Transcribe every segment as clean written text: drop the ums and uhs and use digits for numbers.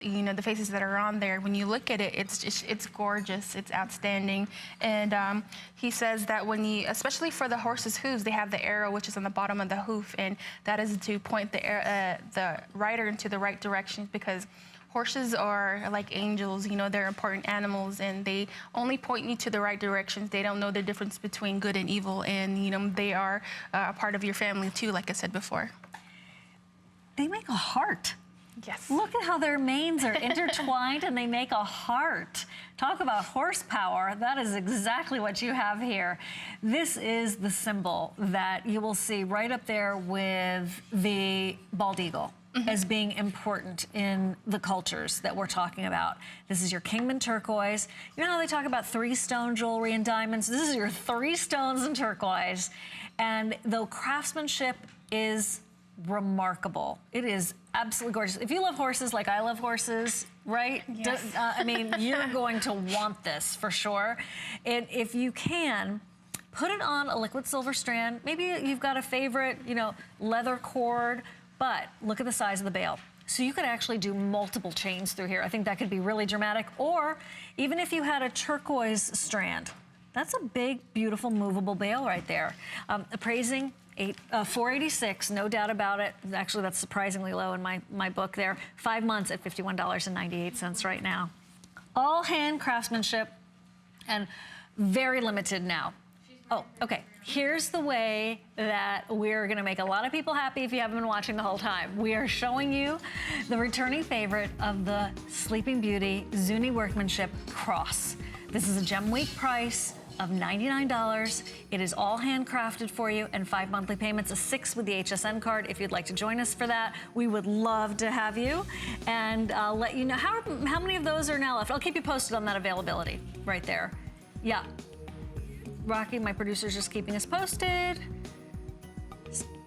you know, the faces that are on there, when you look at it, it's gorgeous, it's outstanding. And he says that when you, especially for the horse's hooves, they have the arrow, which is on the bottom of the hoof, and that is to point the rider into the right direction, because horses are like angels, you know, they're important animals, and they only point you to the right directions. They don't know the difference between good and evil, and, you know, they are a part of your family too, like I said before. They make a heart. Yes. Look at how their manes are intertwined and they make a heart. Talk about horsepower. That is exactly what you have here. This is the symbol that you will see right up there with the bald eagle. As being important in the cultures that we're talking about. This is your Kingman turquoise. You know how they talk about 3-stone jewelry and diamonds? This is your 3 stones in turquoise. And the craftsmanship is remarkable. It is absolutely gorgeous. If you love horses like I love horses, right? Yes. I mean, you're going to want this for sure. And if you can, put it on a liquid silver strand. Maybe you've got a favorite, you know, leather cord, but look at the size of the bail. So you could actually do multiple chains through here. I think that could be really dramatic. Or even if you had a turquoise strand, that's a big, beautiful, movable bail right there. Appraising $486, no doubt about it. Actually, that's surprisingly low in my book there. 5 months at $51.98 right now. All hand craftsmanship and very limited now. Oh, okay. Here's the way that we're gonna make a lot of people happy if you haven't been watching the whole time. We are showing you the returning favorite of the Sleeping Beauty Zuni Workmanship Cross. This is a Gem Week price of $99. It is all handcrafted for you, and 5 monthly payments, a 6 with the HSN card. If you'd like to join us for that, we would love to have you. And I'll let you know, how many of those are now left? I'll keep you posted on that availability right there. Yeah. Rocky, my producer's just keeping us posted.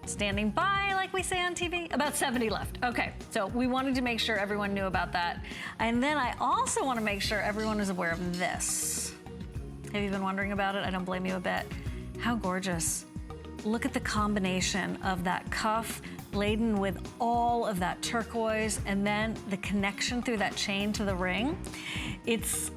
Standing by, like we say on TV. About 70 left. Okay, so we wanted to make sure everyone knew about that. And then I also want to make sure everyone is aware of this. Have you been wondering about it? I don't blame you a bit. How gorgeous. Look at the combination of that cuff laden with all of that turquoise, and then the connection through that chain to the ring. It's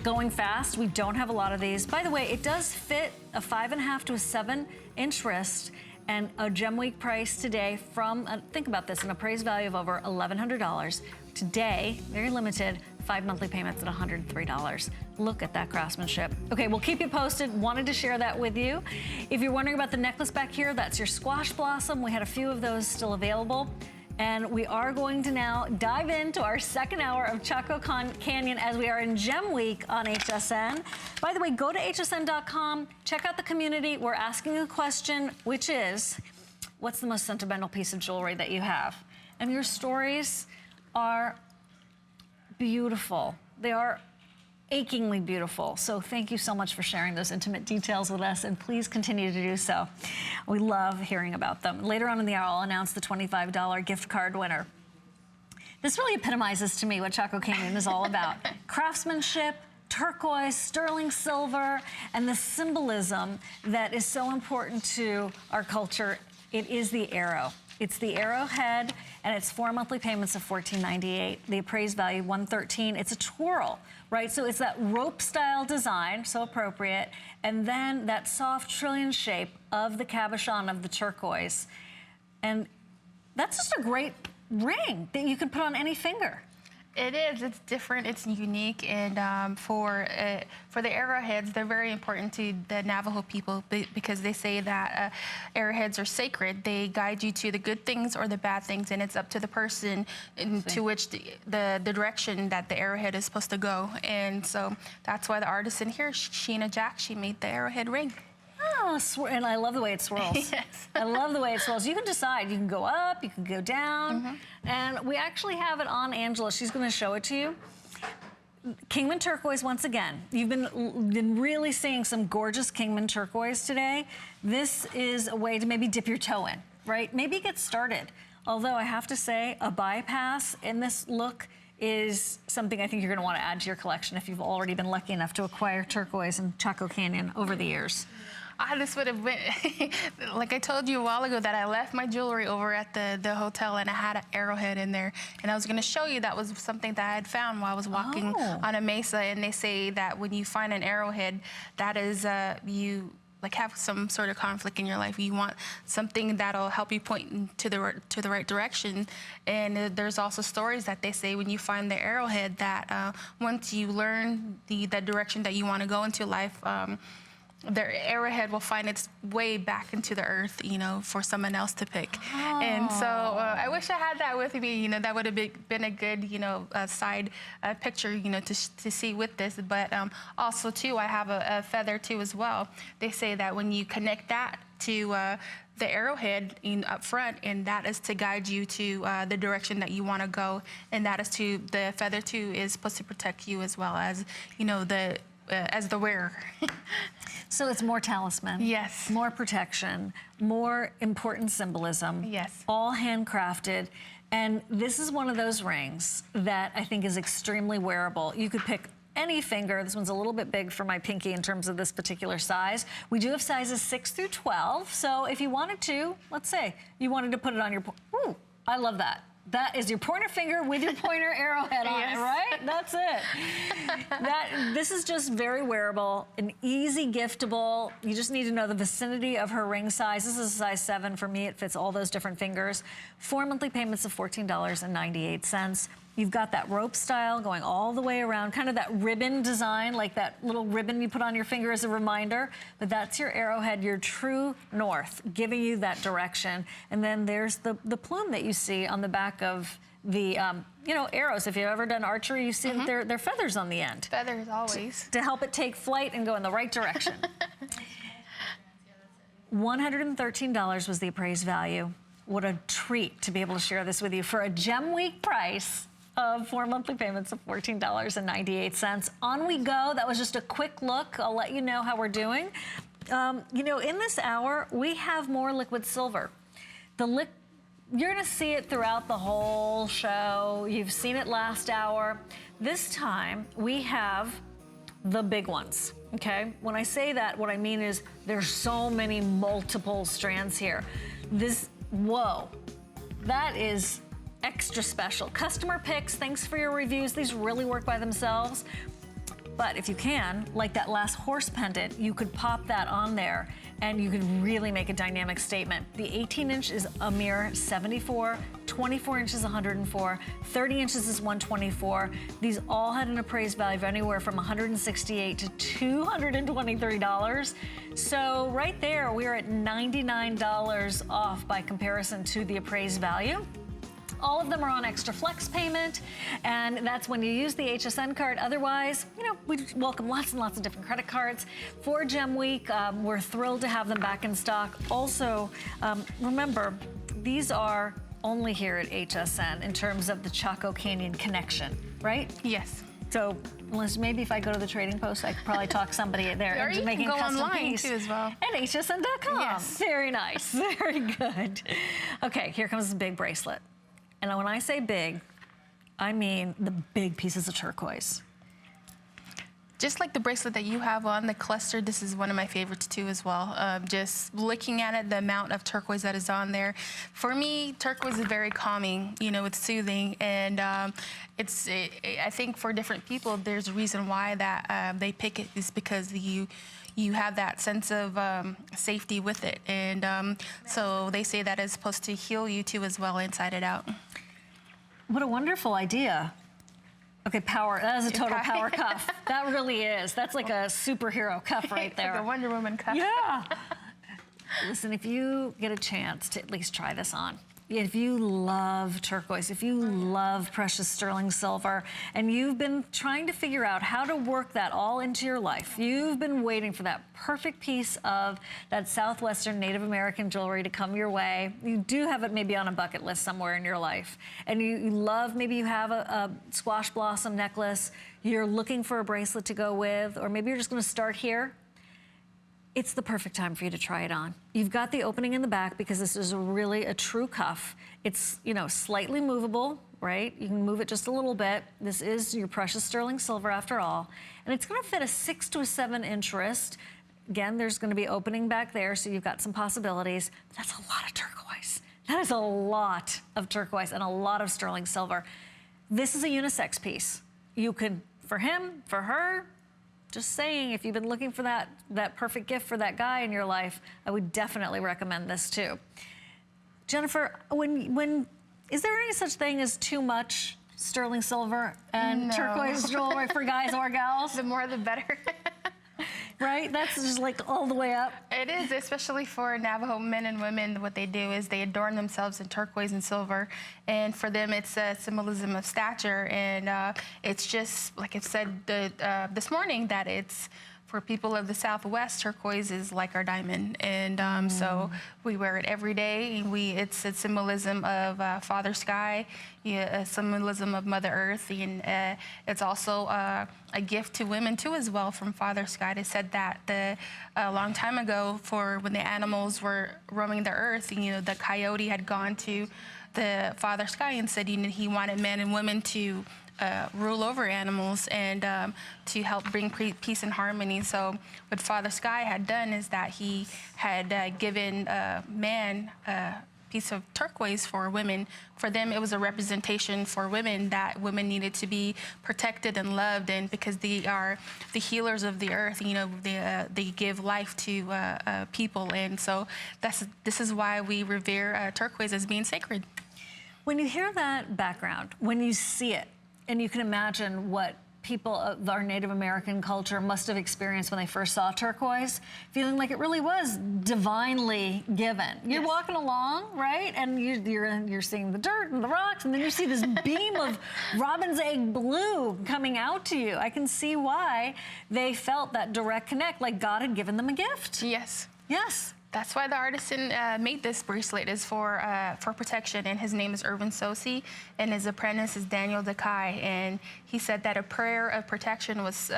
going fast. We don't have a lot of these. By the way, it does fit a 5.5 to a 7-inch wrist, and a Gem Week price today from, think about this, an appraised value of over $1,100. Today, very limited, 5 monthly payments at $103. Look at that craftsmanship. Okay, we'll keep you posted. Wanted to share that with you. If you're wondering about the necklace back here, that's your squash blossom. We had a few of those still available. And we are going to now dive into our second hour of Chaco Canyon as we are in Gem Week on HSN. By the way, go to hsn.com, check out the community. We're asking a question, which is, what's the most sentimental piece of jewelry that you have? And your stories are beautiful. They are achingly beautiful. So thank you so much for sharing those intimate details with us, and please continue to do so. We love hearing about them. Later on in the hour, I'll announce the $25 gift card winner. This really epitomizes to me what Chaco Canyon is all about. Craftsmanship, turquoise, sterling silver, and the symbolism that is so important to our culture. It is the arrow. It's the arrowhead, and it's 4 monthly payments of $14.98. The appraised value, $113. It's a twirl, right? So it's that rope-style design, so appropriate, and then that soft trillion shape of the cabochon of the turquoise. And that's just a great ring that you could put on any finger. It is. It's different. It's unique, and for the arrowheads, they're very important to the Navajo people because they say that arrowheads are sacred. They guide you to the good things or the bad things, and it's up to the person to which the direction that the arrowhead is supposed to go. And so that's why the artist in here, Sheena Jack, she made the arrowhead ring. Oh, and I love the way it swirls. Yes. I love the way it swirls. You can decide. You can go up, you can go down. And we actually have it on Angela. She's going to show it to you. Kingman turquoise once again. You've been really seeing some gorgeous Kingman turquoise today. This is a way to maybe dip your toe in, right? Maybe get started. Although I have to say, a bypass in this look is something I think you're going to want to add to your collection if you've already been lucky enough to acquire turquoise in Chaco Canyon over the years. This would have been, like I told you a while ago, that I left my jewelry over at the hotel, and I had an arrowhead in there. And I was going to show you that was something that I had found while I was walking on a mesa. And they say that when you find an arrowhead, that is you like have some sort of conflict in your life. You want something that'll help you point to the right direction. And there's also stories that they say when you find the arrowhead that once you learn the direction that you want to go into life, the arrowhead will find its way back into the earth, you know, for someone else to pick. And so I wish I had that with me. You know, that would have been a good, you know, side picture, you know, to see with this. But also, too, I have a feather, too, as well. They say that when you connect that to the arrowhead up front, and that is to guide you to the direction that you want to go. And that is the feather, too, is supposed to protect you as well as, you know, as the wearer. So it's more talisman. Yes. More protection, more important symbolism. Yes. All handcrafted. And this is one of those rings that I think is extremely wearable. You could pick any finger. This one's a little bit big for my pinky in terms of this particular size. We do have sizes 6 through 12. So if you wanted to, let's say you wanted to put it on your, ooh, I love that. That is your pointer finger with your pointer arrowhead on it, right? That's it. This is just very wearable, an easy giftable. You just need to know the vicinity of her ring size. This is a size 7 for me. It fits all those different fingers. 4 monthly payments of $14.98. You've got that rope style going all the way around, kind of that ribbon design, like that little ribbon you put on your finger as a reminder. But that's your arrowhead, your true north, giving you that direction. And then there's the plume that you see on the back of the, you know, arrows. If you've ever done archery, you see that they're feathers on the end. Feathers, always. To help it take flight and go in the right direction. $113 was the appraised value. What a treat to be able to share this with you for a Gem Week price of 4 monthly payments of $14.98. On we go. That was just a quick look. I'll let you know how we're doing. You know, in this hour, we have more liquid silver. You're gonna see it throughout the whole show. You've seen it last hour. This time, we have the big ones, okay? When I say that, what I mean is there's so many multiple strands here. Whoa, that is extra special. Customer picks, thanks for your reviews. These really work by themselves. But if you can, like that last horse pendant, you could pop that on there and you could really make a dynamic statement. The 18-inch is a mere $74, 24 inches, $104, 30 inches is $124. These all had an appraised value of anywhere from $168 to $223. So right there, we're at $99 off by comparison to the appraised value. All of them are on extra flex payment, and that's when you use the HSN card. Otherwise, you know, we welcome lots and lots of different credit cards. For Gem Week, we're thrilled to have them back in stock. Also, remember, these are only here at HSN in terms of the Chaco Canyon connection, right? Yes. So, unless maybe if I go to the trading post, I could probably talk somebody there into making a custom online piece too as well. At hsn.com. Yes. Very nice. Very good. Okay, here comes the big bracelet. And when I say big, I mean the big pieces of turquoise. Just like the bracelet that you have on, the cluster, this is one of my favorites too as well. Just looking at it, the amount of turquoise that is on there. For me, turquoise is very calming, you know, it's soothing. And I think for different people, there's a reason why that they pick it is because you have that sense of safety with it. And so they say that it's supposed to heal you too as well, inside and out. What a wonderful idea. Okay, power, that is a total power cuff. That really is. That's like a superhero cuff right there. Like a Wonder Woman cuff. Yeah. Listen, if you get a chance to at least try this on, if you love turquoise, if you love precious sterling silver, and you've been trying to figure out how to work that all into your life, you've been waiting for that perfect piece of that Southwestern Native American jewelry to come your way. You do have it maybe on a bucket list somewhere in your life. And you love, maybe you have a squash blossom necklace, you're looking for a bracelet to go with, or maybe you're just gonna start here. It's the perfect time for you to try it on. You've got the opening in the back because this is really a true cuff. It's, you know, slightly movable, right? You can move it just a little bit. This is your precious sterling silver after all. And it's gonna fit a 6 to a 7 inch wrist. Again, there's going to be opening back there, so you've got some possibilities. That's a lot of turquoise. That is a lot of turquoise and a lot of sterling silver. This is a unisex piece. You could, for him, for her, just saying, if you've been looking for that perfect gift for that guy in your life, I would definitely recommend this too. Jennifer, is there any such thing as too much sterling silver and turquoise jewelry for guys or gals? The more the better. Right? That's just like all the way up. It is, especially for Navajo men and women. What they do is they adorn themselves in turquoise and silver. And for them, it's a symbolism of stature. And it's just, like I said this morning, that it's for people of the Southwest, turquoise is like our diamond. And so we wear it every day. It's a symbolism of Father Sky, a symbolism of Mother Earth. And it's also a gift to women, too, as well, from Father Sky. They said that a long time ago, for when the animals were roaming the earth, the coyote had gone to the Father Sky and said he wanted men and women to rule over animals and to help bring peace and harmony. So what Father Sky had done is that he had given man a piece of turquoise for women. For them, it was a representation for women that women needed to be protected and loved, and because they are the healers of the earth, they give life to people, and so this is why we revere turquoise as being sacred. When you hear that background, when you see it, and you can imagine what people of our Native American culture must have experienced when they first saw turquoise, feeling like it really was divinely given. You're walking along, right? And you're seeing the dirt and the rocks, and then you see this beam of robin's egg blue coming out to you. I can see why they felt that direct connect, like God had given them a gift. Yes. Yes. That's why the artisan made this bracelet, is for protection, and his name is Irvin Sosi, and his apprentice is Daniel Dekai, and he said that a prayer of protection was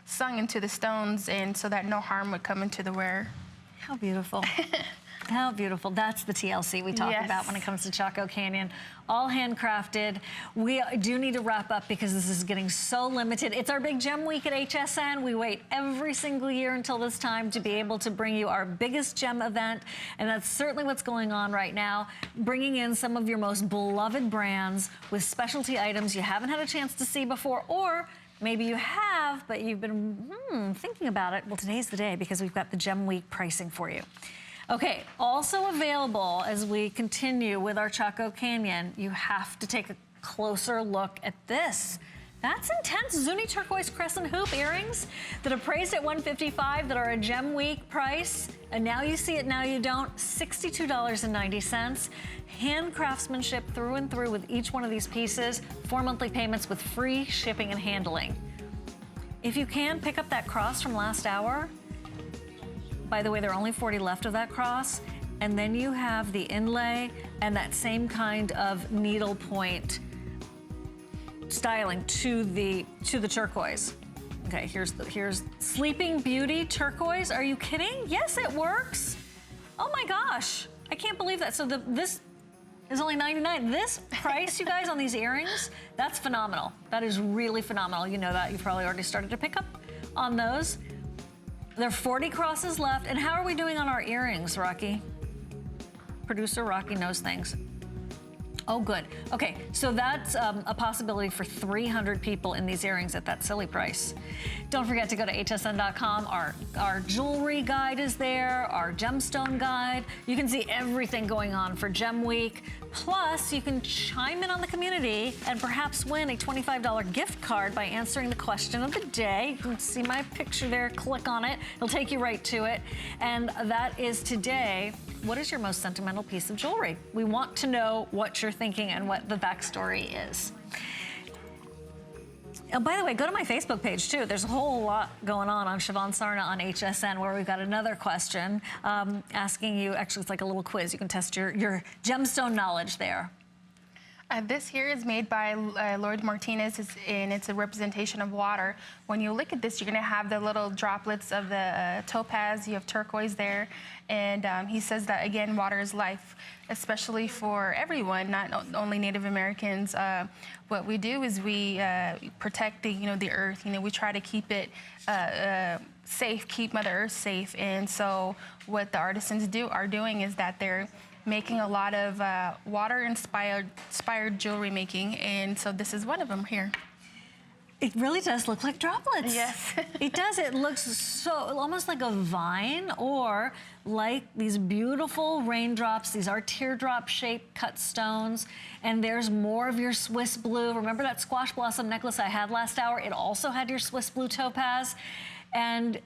sung into the stones, and so that no harm would come into the wearer. How beautiful. How beautiful. That's the TLC we talk about when it comes to Chaco Canyon. All handcrafted. We do need to wrap up because this is getting so limited. It's our big gem week at HSN. We wait every single year until this time to be able to bring you our biggest gem event, and that's certainly what's going on right now, bringing in some of your most beloved brands with specialty items you haven't had a chance to see before, or maybe you have, but you've been thinking about it. Well, today's the day because we've got the Gem Week pricing for you. Okay, also available as we continue with our Chaco Canyon, you have to take a closer look at this. That's intense. Zuni turquoise crescent hoop earrings that are priced at $155 that are a Gem Week price. And now you see it, now you don't. $62.90. Hand craftsmanship through and through with each one of these pieces. 4 monthly payments with free shipping and handling. If you can, pick up that cross from last hour. By the way, there are only 40 left of that cross. And then you have the inlay and that same kind of needle point styling to the turquoise. Okay, here's Sleeping Beauty turquoise. Are you kidding? Yes, it works. Oh my gosh, I can't believe that. So this is only $99. This price, you guys, on these earrings, that's phenomenal. That is really phenomenal. You know that. You've probably already started to pick up on those. There are 40 crosses left. And how are we doing on our earrings, Rocky? Producer Rocky knows things. Oh, good. Okay, so that's a possibility for 300 people in these earrings at that silly price. Don't forget to go to hsn.com. Our jewelry guide is there, our gemstone guide. You can see everything going on for Gem Week. Plus, you can chime in on the community and perhaps win a $25 gift card by answering the question of the day. You can see my picture there, click on it. It'll take you right to it. And that is today, what is your most sentimental piece of jewelry? We want to know what you're thinking and what the backstory is. Oh, by the way, go to my Facebook page too. There's a whole lot going on Siobhan Sarna on HSN, where we've got another question asking you, actually it's like a little quiz. You can test your gemstone knowledge there. This here is made by Lord Martinez, and it's a representation of water. When you look at this, you're going to have the little droplets of the topaz. You have turquoise there, and he says that, again, water is life, especially for everyone, not only Native Americans. What we do is we protect the earth. We try to keep it safe, keep Mother Earth safe. And so what the artisans are doing is that they're making a lot of water-inspired jewelry making, and so this is one of them here. It really does look like droplets. Yes. It does. It looks so almost like a vine, or like these beautiful raindrops. These are teardrop-shaped cut stones, and there's more of your Swiss blue. Remember that squash blossom necklace I had last hour? It also had your Swiss blue topaz. And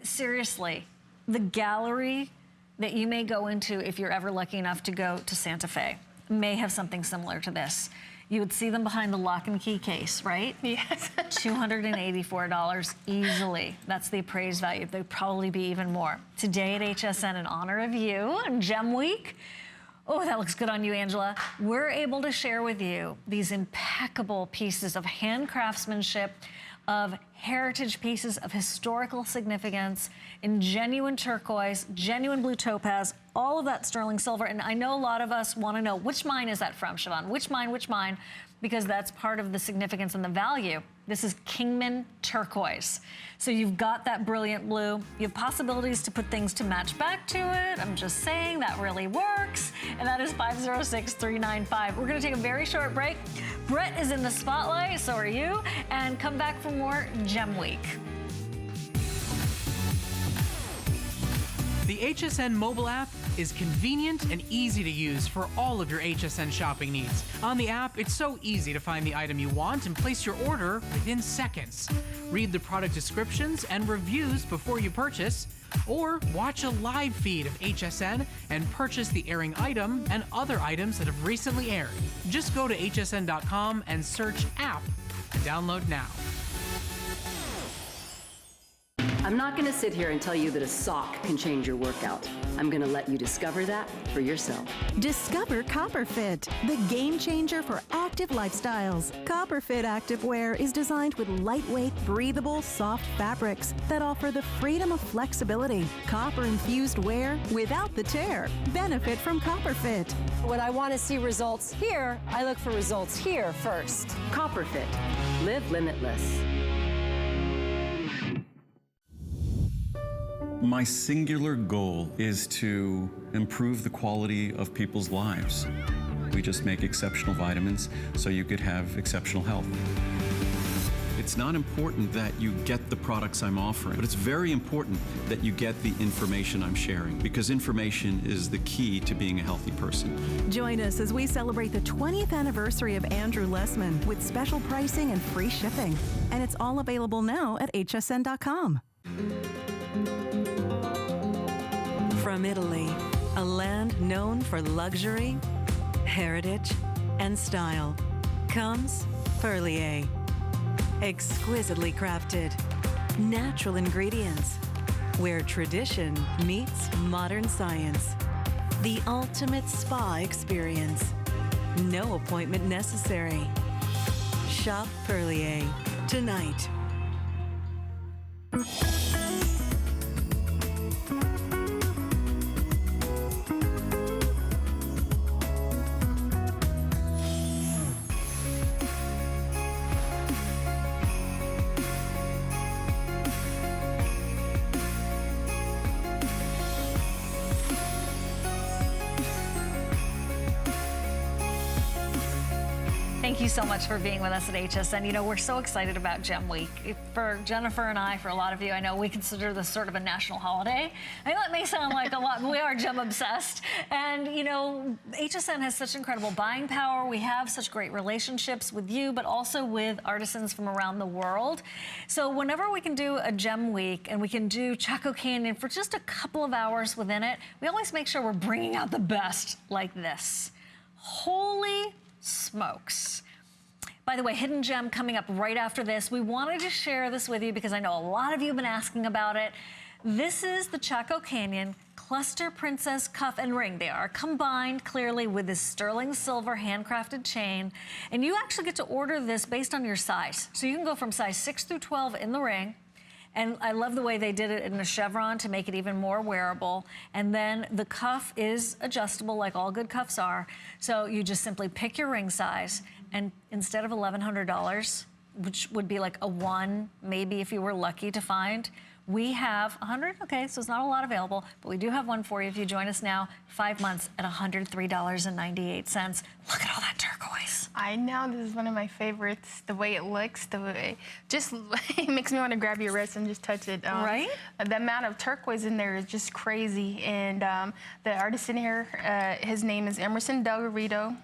seriously, the gallery that you may go into if you're ever lucky enough to go to Santa Fe may have something similar to this. You would see them behind the lock and key case, right? Yes. $284 easily. That's the appraised value. There'd probably be even more. Today at HSN, in honor of you and Gem Week, oh, that looks good on you, Angela. We're able to share with you these impeccable pieces of hand craftsmanship, of heritage pieces of historical significance in genuine turquoise, genuine blue topaz, all of that sterling silver. And I know a lot of us want to know, which mine is that from, Siobhan? Which mine? Because that's part of the significance and the value. This is Kingman turquoise. So you've got that brilliant blue. You have possibilities to put things to match back to it. I'm just saying that really works. And that is 506-395. We're going to take a very short break. Brett is in the spotlight, so are you. And come back for more Gem Week. The HSN mobile app is convenient and easy to use for all of your HSN shopping needs. On the app, it's so easy to find the item you want and place your order within seconds. Read the product descriptions and reviews before you purchase, or watch a live feed of HSN and purchase the airing item and other items that have recently aired. Just go to hsn.com and search app to download now. I'm not going to sit here and tell you that a sock can change your workout. I'm going to let you discover that for yourself. Discover CopperFit, the game changer for active lifestyles. CopperFit activewear is designed with lightweight, breathable, soft fabrics that offer the freedom of flexibility. Copper-infused wear without the tear. Benefit from CopperFit. When I want to see results here, I look for results here first. CopperFit. Live limitless. My singular goal is to improve the quality of people's lives. We just make exceptional vitamins so you could have exceptional health. It's not important that you get the products I'm offering, but it's very important that you get the information I'm sharing, because information is the key to being a healthy person. Join us as we celebrate the 20th anniversary of Andrew Lessman with special pricing and free shipping. And it's all available now at hsn.com. From Italy, a land known for luxury, heritage, and style, comes Perlier. Exquisitely crafted, natural ingredients, where tradition meets modern science. The ultimate spa experience. No appointment necessary. Shop Perlier tonight. Thank you so much for being with us at HSN. You know, we're so excited about Gem Week. For Jennifer and I, for a lot of you, I know we consider this sort of a national holiday. I know that may sound like a lot, but we are gem obsessed. And, you know, HSN has such incredible buying power. We have such great relationships with you, but also with artisans from around the world. So whenever we can do a Gem Week and we can do Chaco Canyon for just a couple of hours within it, we always make sure we're bringing out the best like this. Holy smokes. By the way, hidden gem coming up right after this. We wanted to share this with you because I know a lot of you have been asking about it. This is the Chaco Canyon Cluster Princess Cuff and Ring. They are combined clearly with this sterling silver handcrafted chain. And you actually get to order this based on your size. So you can go from size 6 through 12 in the ring. And I love the way they did it in the chevron to make it even more wearable. And then the cuff is adjustable like all good cuffs are. So you just simply pick your ring size, and instead of $1,100, which would be like a 1, maybe if you were lucky to find, we have 100, okay, so it's not a lot available, but we do have one for you if you join us now, 5 months at $103.98. Look at all that turquoise. I know, this is one of my favorites. The way it looks, the way, just it makes me want to grab your wrist and just touch it. Right? The amount of turquoise in there is just crazy. And the artist in here, his name is Emerson Delgarito.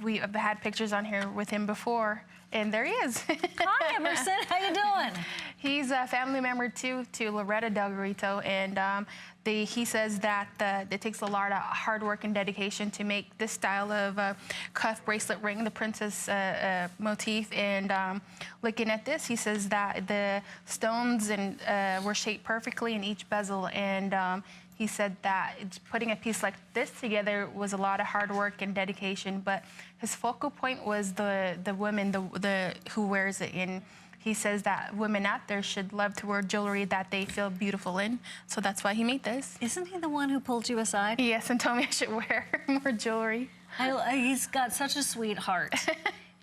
We've had pictures on here with him before. And there he is. Hi, Emerson. How you doing? He's a family member, too, to Loretta Delgarito. And he says that it takes a lot of hard work and dedication to make this style of cuff bracelet ring, the princess motif. And looking at this, he says that the stones were shaped perfectly in each bezel. And he said that putting a piece like this together was a lot of hard work and dedication, but his focal point was the women who wears it. And he says that women out there should love to wear jewelry that they feel beautiful in. So that's why he made this. Isn't he the one who pulled you aside? Yes, and told me I should wear more jewelry. He's got such a sweet heart.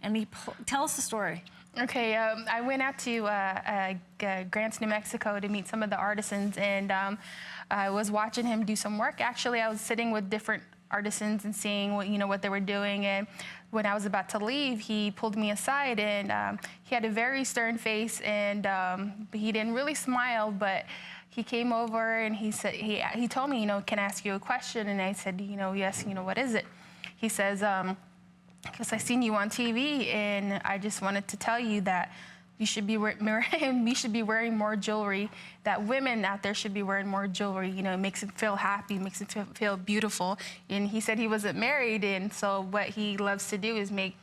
And tell us the story. Okay, I went out to Grants, New Mexico to meet some of the artisans, and I was watching him do some work. Actually, I was sitting with different artisans and seeing what they were doing. And when I was about to leave, he pulled me aside, and he had a very stern face, and he didn't really smile, but he came over and he said, he told me, can I ask you a question? And I said, yes, what is it? He says, because I seen you on TV, and I just wanted to tell you that you should be wearing more jewelry, that women out there should be wearing more jewelry. It makes them feel happy, makes them feel beautiful. And he said he wasn't married, and so what he loves to do is make,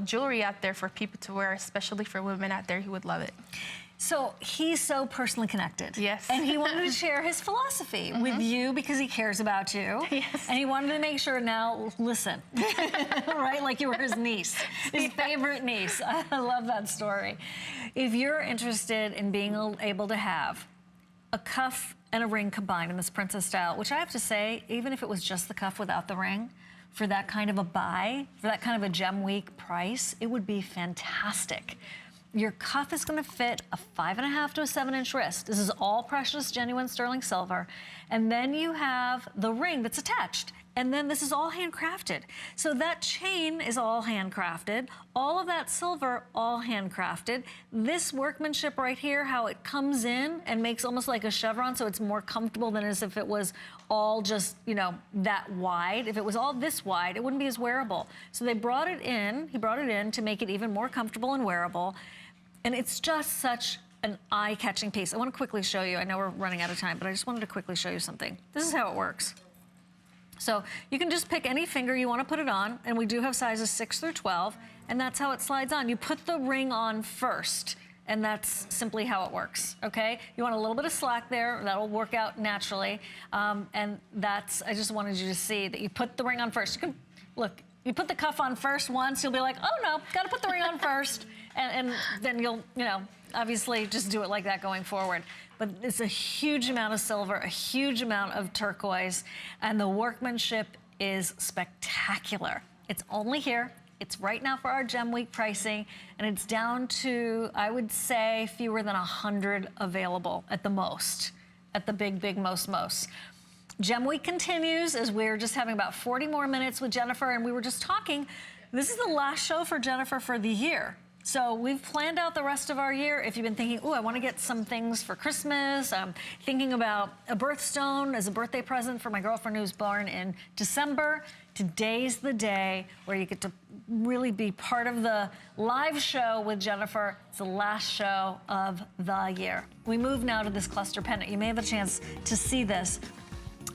jewelry out there for people to wear, especially for women out there. He would love it. So he's so personally connected. Yes. And he wanted to share his philosophy with you because he cares about you. Yes. And he wanted to make sure now, listen, right? Like you were his niece, his favorite niece. I love that story. If you're interested in being able to have a cuff and a ring combined in this princess style, which I have to say, even if it was just the cuff without the ring, for that kind of a buy, for that kind of a Gem Week price, it would be fantastic. Your cuff is going to fit a 5.5 to a 7-inch wrist. This is all precious, genuine sterling silver. And then you have the ring that's attached. And then this is all handcrafted. So that chain is all handcrafted. All of that silver, all handcrafted. This workmanship right here, how it comes in and makes almost like a chevron, so it's more comfortable than as if it was all just, that wide. If it was all this wide, it wouldn't be as wearable. So they brought it in, he brought it in to make it even more comfortable and wearable. And it's just such an eye-catching piece. I want to quickly show you. I know we're running out of time, but I just wanted to quickly show you something. This is how it works. So you can just pick any finger you want to put it on, and we do have sizes 6 through 12, and that's how it slides on. You put the ring on first, and that's simply how it works, okay? You want a little bit of slack there. That'll work out naturally. And I just wanted you to see that you put the ring on first. You can, look, you put the cuff on first once, you'll be like, oh no, gotta put the ring on first. And then you'll, obviously just do it like that going forward. But it's a huge amount of silver, a huge amount of turquoise, and the workmanship is spectacular. It's only here. It's right now for our Gem Week pricing, and it's down to, I would say, fewer than 100 available at the most, at the big most. Gem Week continues as we're just having about 40 more minutes with Jennifer, and we were just talking. This is the last show for Jennifer for the year. So we've planned out the rest of our year. If you've been thinking, I want to get some things for Christmas, I'm thinking about a birthstone as a birthday present for my girlfriend who's born in December, today's the day where you get to really be part of the live show with Jennifer. It's the last show of the year. We move now to this cluster pendant. You may have a chance to see this.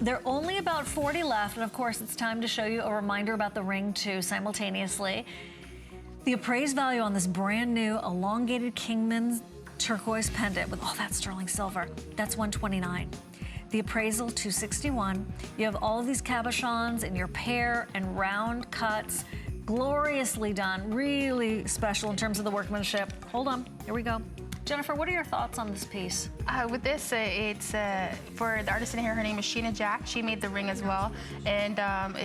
There are only about 40 left, and of course, it's time to show you a reminder about the ring too simultaneously. The appraised value on this brand new elongated Kingman's turquoise pendant with all that sterling silver, that's $129. The appraisal, $261. You have all of these cabochons in your pear and round cuts, gloriously done, really special in terms of the workmanship. Hold on, here we go. Jennifer, what are your thoughts on this piece? With this, it's for the artisan here. Her name is Sheena Jack. She made the ring as well, and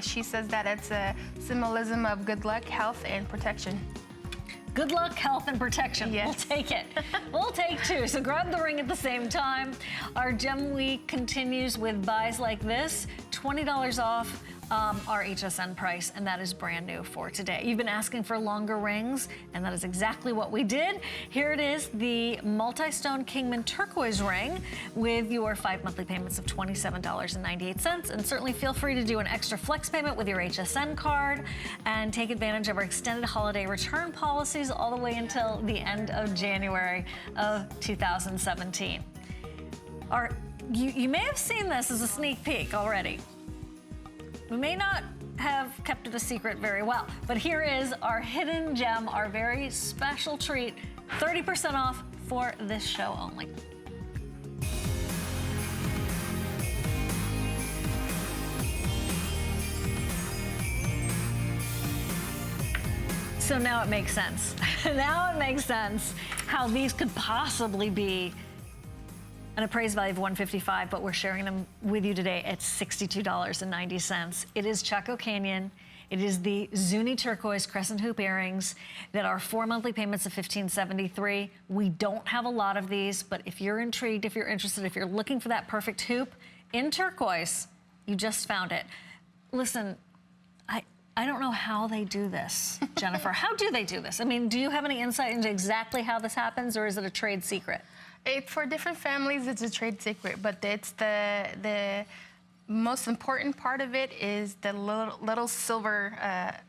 she says that it's a symbolism of good luck, health, and protection. Good luck, health, and protection. Yes. We'll take it. We'll take two. So grab the ring at the same time. Our Gem Week continues with buys like this, $20 off our HSN price, and that is brand new for today. You've been asking for longer rings, and that is exactly what we did. Here it is, the multi-stone Kingman turquoise ring with your 5 monthly payments of $27.98. And certainly feel free to do an extra flex payment with your HSN card and take advantage of our extended holiday return policies all the way until the end of January of 2017. You may have seen this as a sneak peek already. We may not have kept it a secret very well, but here is our hidden gem, our very special treat, 30% off for this show only. So now it makes sense. Now it makes sense how these could possibly be an appraised value of $155, but we're sharing them with you today at $62.90. It is Chaco Canyon. It is the Zuni turquoise crescent hoop earrings that are 4 monthly payments of $15.73. We don't have a lot of these, but if you're intrigued, if you're interested, if you're looking for that perfect hoop in turquoise, you just found it. Listen, I don't know how they do this, Jennifer. How do they do this? I mean, do you have any insight into exactly how this happens, or is it a trade secret? For different families, it's a trade secret, but it's the most important part of it is the little silver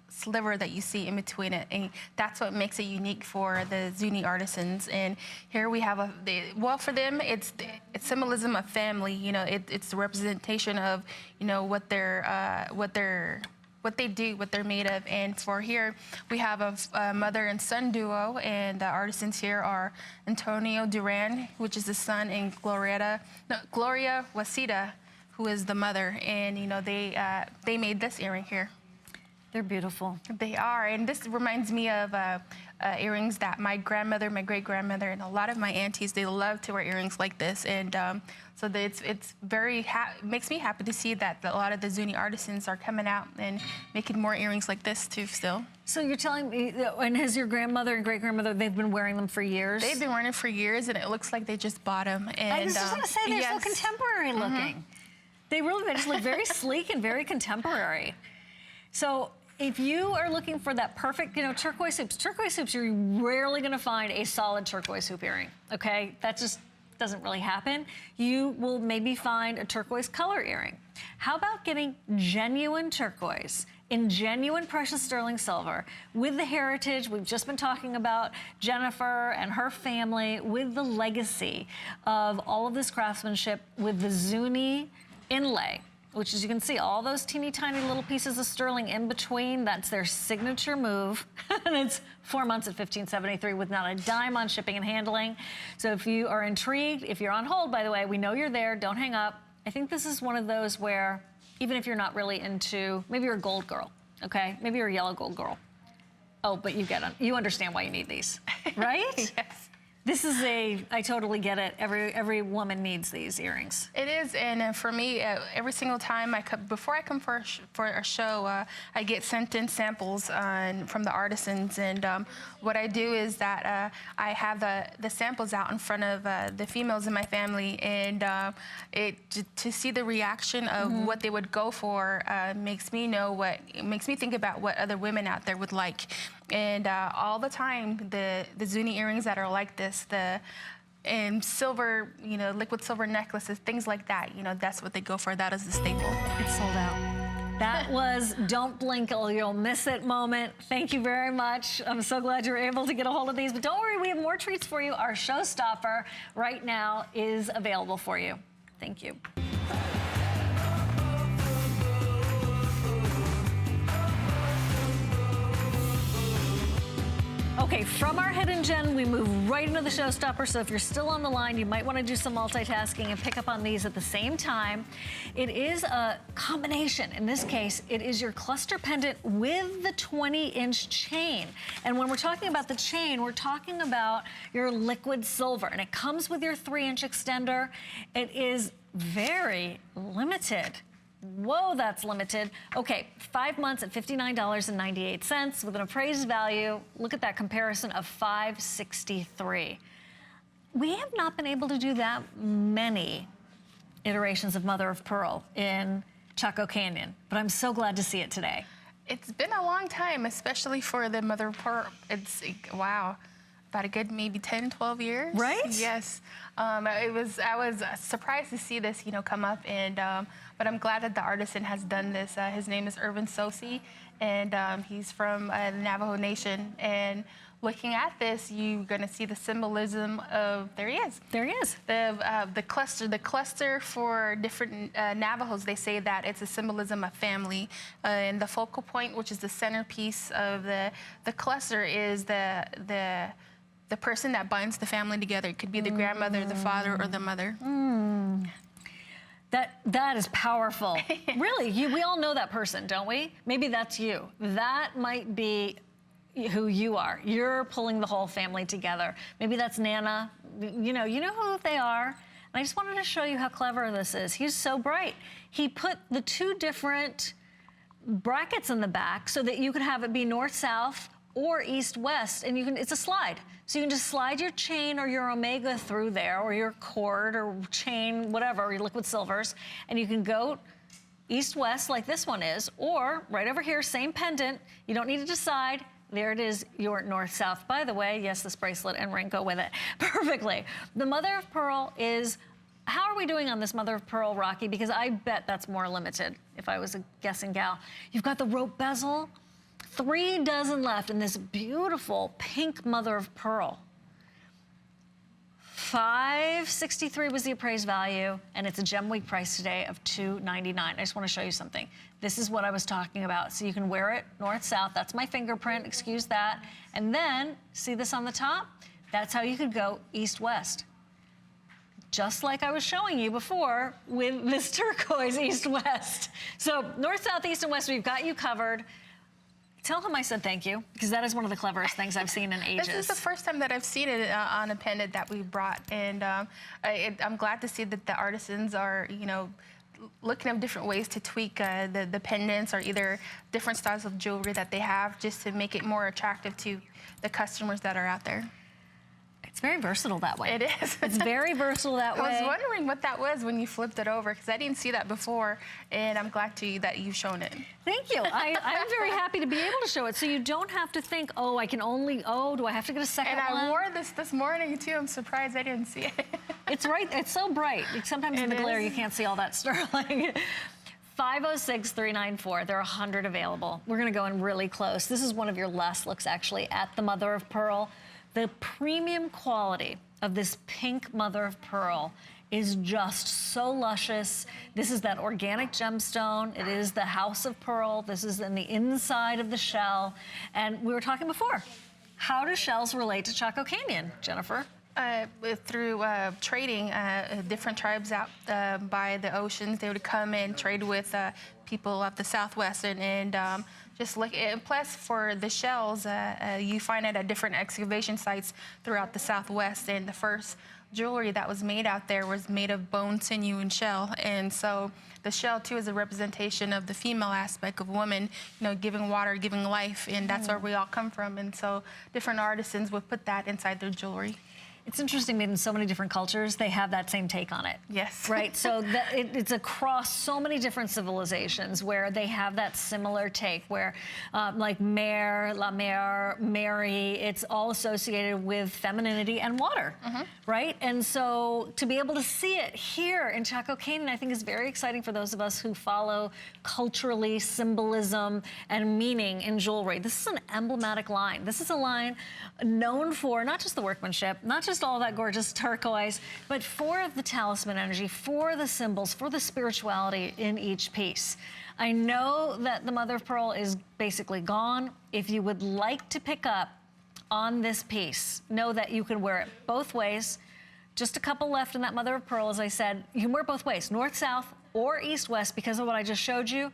sliver that you see in between it, and that's what makes it unique for the Zuni artisans. And here we have well, for them, it's symbolism of family. You know, it's the representation of, you know, what they do, what they're made of. And for here, we have a mother and son duo, and the artisans here are Antonio Duran, which is the son, and Gloria Wasita, who is the mother. And, you know, they made this earring here. They're beautiful. They are, and this reminds me of earrings that my grandmother, my great-grandmother, and a lot of my aunties, they love to wear earrings like this. And so it's very, makes me happy to see that a lot of the Zuni artisans are coming out and making more earrings like this too still. So you're telling me, and has your grandmother and great-grandmother, they've been wearing them for years? They've been wearing them for years, and it looks like they just bought them. And, I was just going to say, they're so contemporary looking. They just look very sleek and very contemporary. So if you are looking for that perfect, you know, turquoise hoops, you're rarely going to find a solid turquoise hoop earring, okay? That just doesn't really happen. You will maybe find a turquoise color earring. How about getting genuine turquoise in genuine precious sterling silver with the heritage? We've just been talking about Jennifer and her family, with the legacy of all of this craftsmanship, with the Zuni inlay, which, as you can see, all those teeny tiny little pieces of sterling in between. That's their signature move. And it's 4 months at $15.73 with not a dime on shipping and handling. So if you are intrigued, if you're on hold, by the way, we know you're there. Don't hang up. I think this is one of those where, even if you're not really into, maybe you're a gold girl, okay? Maybe you're a yellow gold girl. Oh, but you understand why you need these, right? Yes. This is I totally get it. Every woman needs these earrings. It is, and for me, every single time before I come for a show, I get sent in samples from the artisans, and what I do is that I have the samples out in front of the females in my family, and to see the reaction of what they would go for makes me think about what other women out there would like. And all the time, the Zuni earrings that are like this, and silver, you know, liquid silver necklaces, things like that, you know, that's what they go for. That is the staple. It's sold out. That was don't blink or you'll miss it moment. Thank you very much. I'm so glad you were able to get a hold of these. But don't worry, we have more treats for you. Our showstopper right now is available for you. Thank you. Okay, from our hidden gem, we move right into the showstopper. So if you're still on the line, you might want to do some multitasking and pick up on these at the same time. It is a combination. In this case, it is your cluster pendant with the 20-inch chain. And when we're talking about the chain, we're talking about your liquid silver. And it comes with your 3-inch extender. It is very limited. Whoa, that's limited. Okay, 5 months at $59.98 with an appraised value. Look at that comparison of $563. We have not been able to do that many iterations of Mother of Pearl in Chaco Canyon, but I'm so glad to see it today. It's been a long time, especially for the Mother of Pearl. It's, wow, about a good maybe 10, 12 years. Right? Yes. I was surprised to see this, come up, and but I'm glad that the artisan has done this. His name is Irvin Sosi, and he's from the Navajo Nation. And looking at this, you're going to see the symbolism of, there he is. There he is. The cluster for different Navajos, they say that it's a symbolism of family. And the focal point, which is the centerpiece of the cluster, is the person that binds the family together. It could be the grandmother, the father, or the mother. That is powerful. Really, we all know that person, don't we? Maybe that's you. That might be who you are. You're pulling the whole family together. Maybe that's Nana. You know who they are. And I just wanted to show you how clever this is. He's so bright. He put the 2 different brackets in the back so that you could have it be north-south or east-west, and it's a slide. So you can just slide your chain or your omega through there, or your cord or chain, whatever, your liquid silvers, and you can go east-west like this one is, or right over here, same pendant. You don't need to decide. There it is, your north-south. By the way, yes, this bracelet and ring go with it perfectly. The Mother of Pearl is, how are we doing on this Mother of Pearl, Rocky? Because I bet that's more limited, if I was a guessing gal. You've got the rope bezel. 3 dozen left in this beautiful pink Mother of Pearl. $563 was the appraised value, and it's a Gem Week price today of $299. I just want to show you something. This is what I was talking about. So you can wear it north-south. That's my fingerprint, excuse that. And then, see this on the top? That's how you could go east-west. Just like I was showing you before with this turquoise east-west. So north, south, east, and west, we've got you covered. Tell him I said thank you, because that is one of the cleverest things I've seen in ages. This is the first time that I've seen it on a pendant that we brought, and I'm glad to see that the artisans are, looking at different ways to tweak the pendants, or either different styles of jewelry that they have, just to make it more attractive to the customers that are out there. It's very versatile that way. It is. It's very versatile that way. I was wondering what that was when you flipped it over, because I didn't see that before, and I'm glad that you've shown it. Thank you. I'm very happy to be able to show it, so you don't have to think, oh, do I have to get a second one? And I wore this morning, too. I'm surprised I didn't see it. It's right. It's so bright. Sometimes in the glare, you can't see all that sterling. 506-394. There are 100 available. We're going to go in really close. This is one of your last looks, actually, at the Mother of Pearl. The premium quality of this pink Mother of Pearl is just so luscious. This is that organic gemstone. It is the House of Pearl. This is in the inside of the shell. And we were talking before, how do shells relate to Chaco Canyon, Jennifer? Through trading, different tribes out by the oceans, they would come and trade with people of the Southwest, and just look. And plus, for the shells, you find it at different excavation sites throughout the Southwest. And the first jewelry that was made out there was made of bone, sinew, and shell. And so the shell too is a representation of the female aspect of woman, giving water, giving life, and that's where we all come from. And so different artisans would put that inside their jewelry. It's interesting that in so many different cultures, they have that same take on it. Yes. Right? So it's across so many different civilizations where they have that similar take, where like mère, la mère, Mary, it's all associated with femininity and water, right? And so to be able to see it here in Chaco Canyon, I think is very exciting for those of us who follow culturally symbolism and meaning in jewelry. This is an emblematic line. This is a line known for not just the workmanship, not just all that gorgeous turquoise, but for the talisman energy, for the symbols, for the spirituality in each piece. I know that the Mother of Pearl is basically gone. If you would like to pick up on this piece. Know that you can wear it both ways. Just a couple left in that mother of pearl, as I said. You can wear it both ways, north, south, or east, west, because of what I just showed you.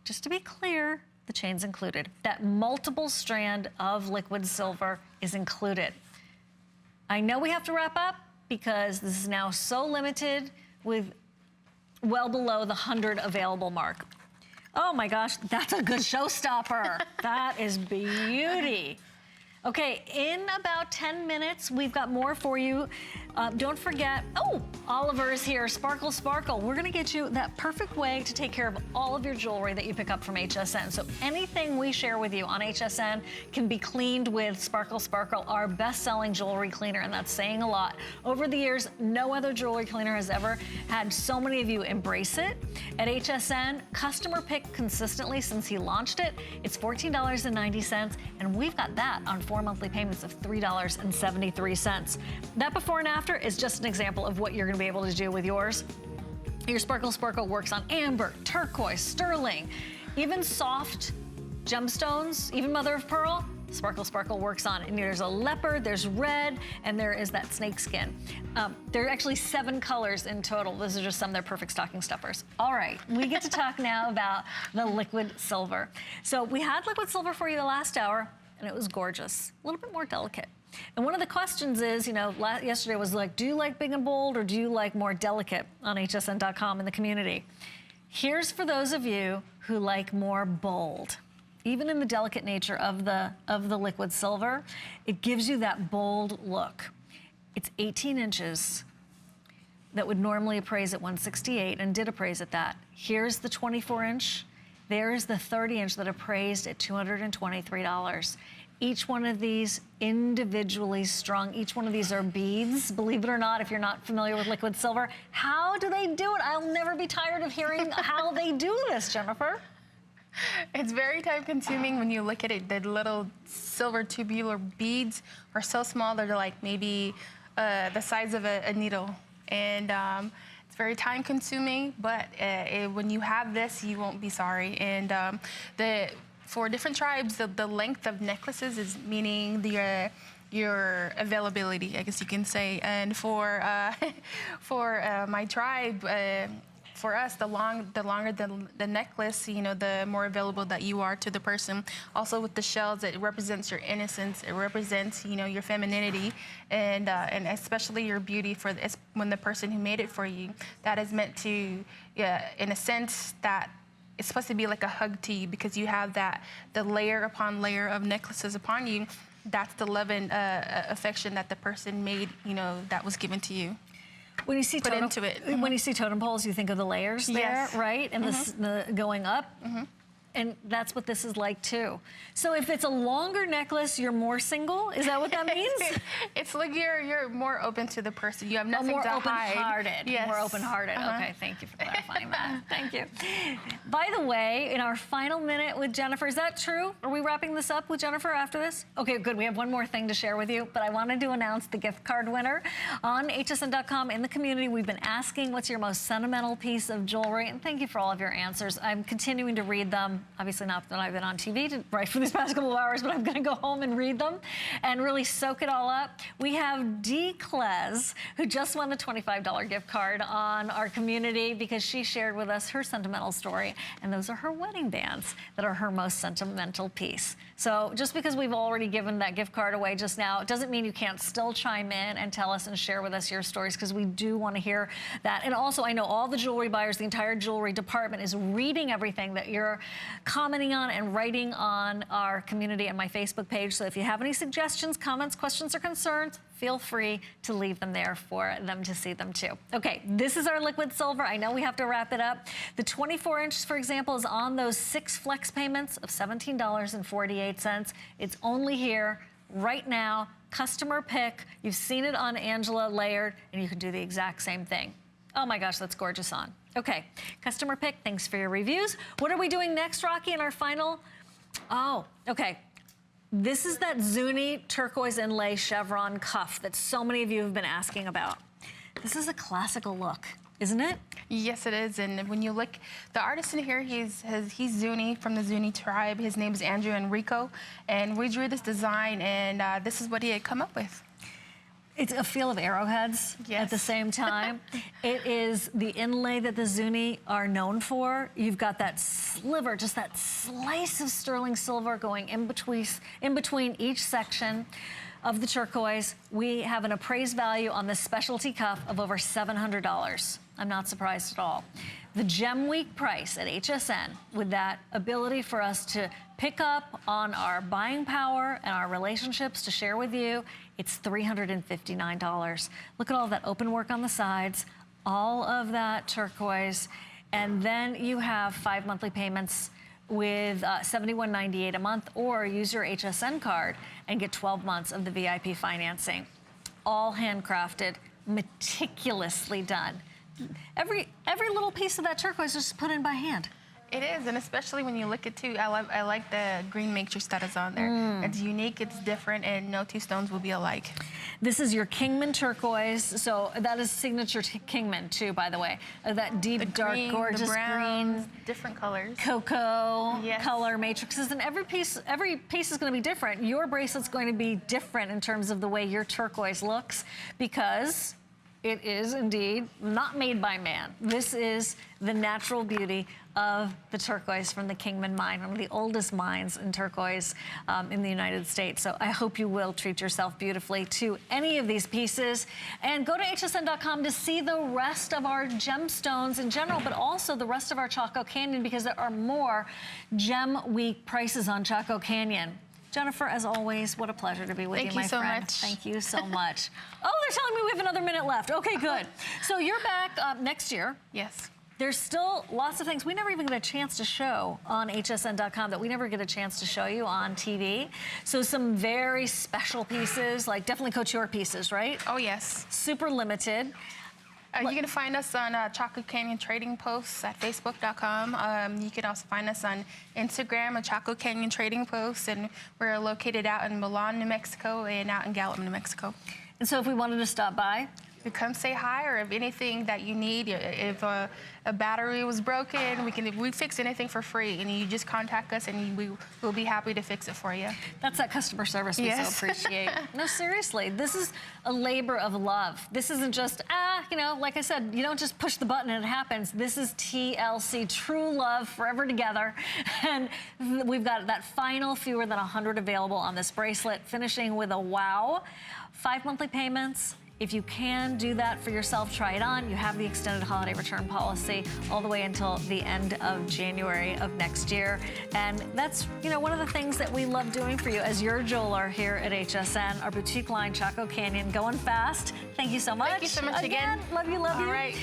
Just to be clear, the chain's included. That multiple strand of liquid silver is included. I know we have to wrap up because this is now so limited with well below the 100 available mark. Oh my gosh, that's a good showstopper. That is beauty. Okay, in about 10 minutes, we've got more for you. Don't forget, oh, Oliver is here, Sparkle Sparkle. We're gonna get you that perfect way to take care of all of your jewelry that you pick up from HSN. So anything we share with you on HSN can be cleaned with Sparkle Sparkle, our best-selling jewelry cleaner, and that's saying a lot. Over the years, no other jewelry cleaner has ever had so many of you embrace it. At HSN, customer pick consistently since he launched it. It's $14.90, and we've got that on 4 monthly payments of $3.73. That before and after is just an example of what you're gonna be able to do with yours. Your Sparkle Sparkle works on amber, turquoise, sterling, even soft gemstones, even mother of pearl. Sparkle Sparkle works on. And there's a leopard, there's red, and there is that snake skin. There are actually 7 colors in total. Those are just some of their perfect stocking stuffers. All right, we get to talk now about the liquid silver. So we had liquid silver for you the last hour, and it was gorgeous, a little bit more delicate. And one of the questions is, you know, yesterday was like, do you like big and bold or do you like more delicate on hsn.com in the community? Here's for those of you who like more bold. Even in the delicate nature of the liquid silver, it gives you that bold look. It's 18 inches that would normally appraise at 168 and did appraise at that. Here's the 24-inch. There's the 30-inch that appraised at $223. Each one of these individually strung. Each one of these are beads, believe it or not, if you're not familiar with liquid silver. How do they do it? I'll never be tired of hearing how they do this, Jennifer. It's very time consuming when you look at it. The little silver tubular beads are so small, they're like maybe the size of a needle. And it's very time consuming, but when you have this, you won't be sorry. And for different tribes, the length of necklaces is meaning your availability, I guess you can say. And for my tribe, for us, the longer the necklace, you know, the more available that you are to the person. Also with the shells, it represents your innocence. It represents, you know, your femininity, and especially your beauty. When the person who made it for you, that is meant to, in a sense, that it's supposed to be like a hug to you because you have the layer upon layer of necklaces upon you. That's the love and affection that the person made, you know, that was given to you. When you see Put into it. Mm-hmm. When you see totem poles, you think of the layers there, Yes. right? And Mm-hmm. the going up. Mm-hmm. And that's what this is like too. So if it's a longer necklace, you're more single? Is that what that means? It's like you're more open to the person. You have nothing more to hide. open-hearted. Yes. More open-hearted. Okay, thank you for clarifying that. Thank you. By the way, in our final minute with Jennifer, is that true? Are we wrapping this up with Jennifer after this? Okay, good. We have one more thing to share with you, but I wanted to announce the gift card winner on hsn.com. In the community, we've been asking what's your most sentimental piece of jewelry, and thank you for all of your answers. I'm continuing to read them. Obviously not that I've been on TV right for these past couple of hours, but I'm going to go home and read them and really soak it all up. We have Dee Klez, who just won the $25 gift card on our community because she shared with us her sentimental story, and those are her wedding bands that are her most sentimental piece. So just because we've already given that gift card away just now, it doesn't mean you can't still chime in and tell us and share with us your stories, because we do want to hear that. And also, I know all the jewelry buyers, the entire jewelry department is reading everything that you're commenting on and writing on our community and my Facebook page. So if you have any suggestions, comments, questions, or concerns, feel free to leave them there for them to see them too. Okay, this is our liquid silver. I know we have to wrap it up. The 24-inch, for example, is on those 6 flex payments of $17.48. It's only here right now. Customer pick. You've seen it on Angela layered, and you can do the exact same thing. Oh my gosh, that's gorgeous on. Okay, customer pick, thanks for your reviews. What are we doing next, Rocky, in our final? Oh, okay. This is that Zuni turquoise inlay chevron cuff that so many of you have been asking about. This is a classical look, isn't it? Yes, it is. And when you look, the artist in here, he's Zuni from the Zuni tribe. His name is Andrew Enrico, and we drew this design, and this is what he had come up with. It's a feel of arrowheads at the same time. It is the inlay that the Zuni are known for. You've got that sliver, just that slice of sterling silver going in between each section of the turquoise. We have an appraised value on this specialty cuff of over $700. I'm not surprised at all. The Gem Week price at HSN, with that ability for us to pick up on our buying power and our relationships to share with you, it's $359. Look at all that open work on the sides, all of that turquoise, and then you have 5 monthly payments with $71.98 a month, or use your HSN card and get 12 months of the VIP financing. All handcrafted, meticulously done. Every little piece of that turquoise is put in by hand. It is, and especially when you look at too, I like the green matrix that is on there. It's unique, it's different, and no two stones will be alike. This is your Kingman turquoise, so that is signature Kingman too, by the way. That deep, The dark, green, gorgeous the browns, green, different colors. cocoa Yes. color matrices, and every piece is going to be different. Your bracelet's going to be different in terms of the way your turquoise looks, because it is indeed not made by man. This is the natural beauty of the turquoise from the Kingman mine, one of the oldest mines in turquoise in the United States. So I hope you will treat yourself beautifully to any of these pieces. And go to hsn.com to see the rest of our gemstones in general, but also the rest of our Chaco Canyon, because there are more Gem Week prices on Chaco Canyon. Jennifer, as always, what a pleasure to be with you, my friend. Thank you so much. Thank you so much. Oh, they're telling me we have another minute left. Okay, good. So you're back next year. Yes. There's still lots of things we never even get a chance to show on hsn.com that we never get a chance to show you on TV. So some very special pieces, like definitely couture pieces, right? Oh, yes. Super limited. You can find us on Chaco Canyon Trading Posts at Facebook.com. You can also find us on Instagram at Chaco Canyon Trading Posts, and we're located out in Milan, New Mexico, and out in Gallup, New Mexico. And so if we wanted to stop by, You come say hi, or if anything that you need, if a battery was broken, we fix anything for free, and you just contact us, and we'll be happy to fix it for you. that's that customer service we so appreciate. No, seriously, this is a labor of love. This isn't just, like I said, you don't just push the button and it happens. This is TLC, true love, forever together. And we've got that final fewer than 100 available on this bracelet, finishing with a wow. 5 monthly payments. If you can do that for yourself, try it on. You have the extended holiday return policy all the way until the end of January of next year. And that's, one of the things that we love doing for you as your jeweler here at HSN, our boutique line, Chaco Canyon, going fast. Thank you so much. Thank you so much again. Love you, love you. All right.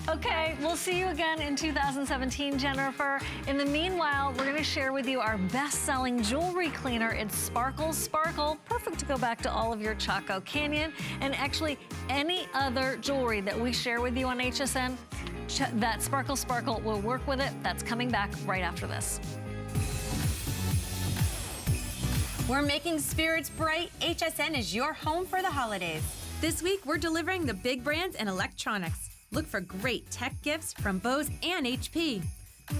Okay, we'll see you again in 2017, Jennifer. In the meanwhile, we're going to share with you our best-selling jewelry cleaner. It's Sparkle Sparkle, perfect to go back to all of your Chaco Canyon, and actually any other jewelry that we share with you on HSN, that Sparkle Sparkle will work with it. That's coming back right after this. We're making spirits bright. HSN is your home for the holidays. This week, we're delivering the big brands in electronics. Look for great tech gifts from Bose and HP.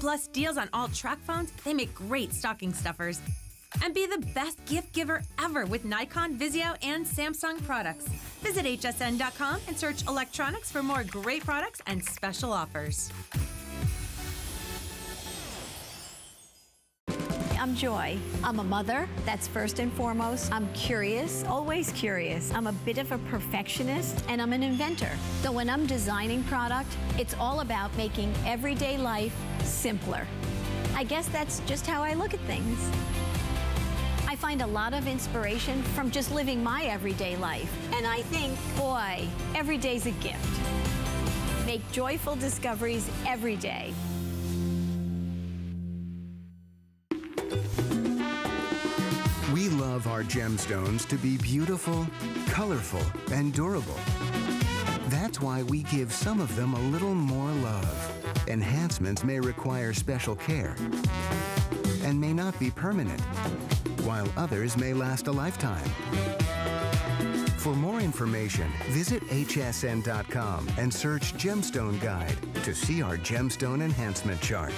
Plus deals on all track phones. They make great stocking stuffers. And be the best gift giver ever with Nikon, Vizio, and Samsung products. Visit hsn.com and search electronics for more great products and special offers. I'm Joy. I'm a mother, that's first and foremost. I'm curious, always curious. I'm a bit of a perfectionist, and I'm an inventor. So when I'm designing product, it's all about making everyday life simpler. I guess that's just how I look at things. I find a lot of inspiration from just living my everyday life. And I think, boy, every day's a gift. Make joyful discoveries every day. We love our gemstones to be beautiful, colorful, and durable. That's why we give some of them a little more love. Enhancements may require special care and may not be permanent, while others may last a lifetime. For more information, visit hsn.com and search Gemstone Guide to see our gemstone enhancement chart.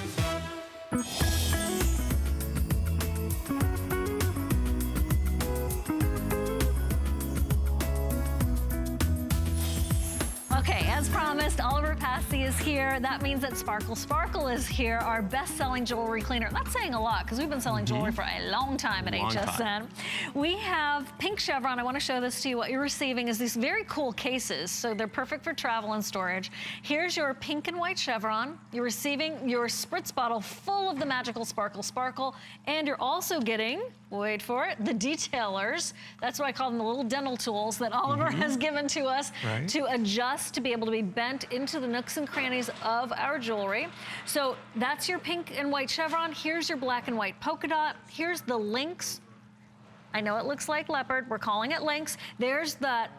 Okay, as promised, Oliver Passy is here. That means that Sparkle Sparkle is here, our best-selling jewelry cleaner. That's saying a lot because we've been selling jewelry for a long time at HSN. We have pink chevron. I want to show this to you. What you're receiving is these very cool cases, so they're perfect for travel and storage. Here's your pink and white chevron. You're receiving your spritz bottle full of the magical Sparkle Sparkle, and you're also getting, wait for it, the detailers. That's why I call them the little dental tools that Oliver has given to us to adjust, to be able to be bent into the nooks and crannies of our jewelry. So that's your pink and white chevron. Here's your black and white polka dot. Here's the lynx. I know it looks like leopard. We're calling it lynx. There's that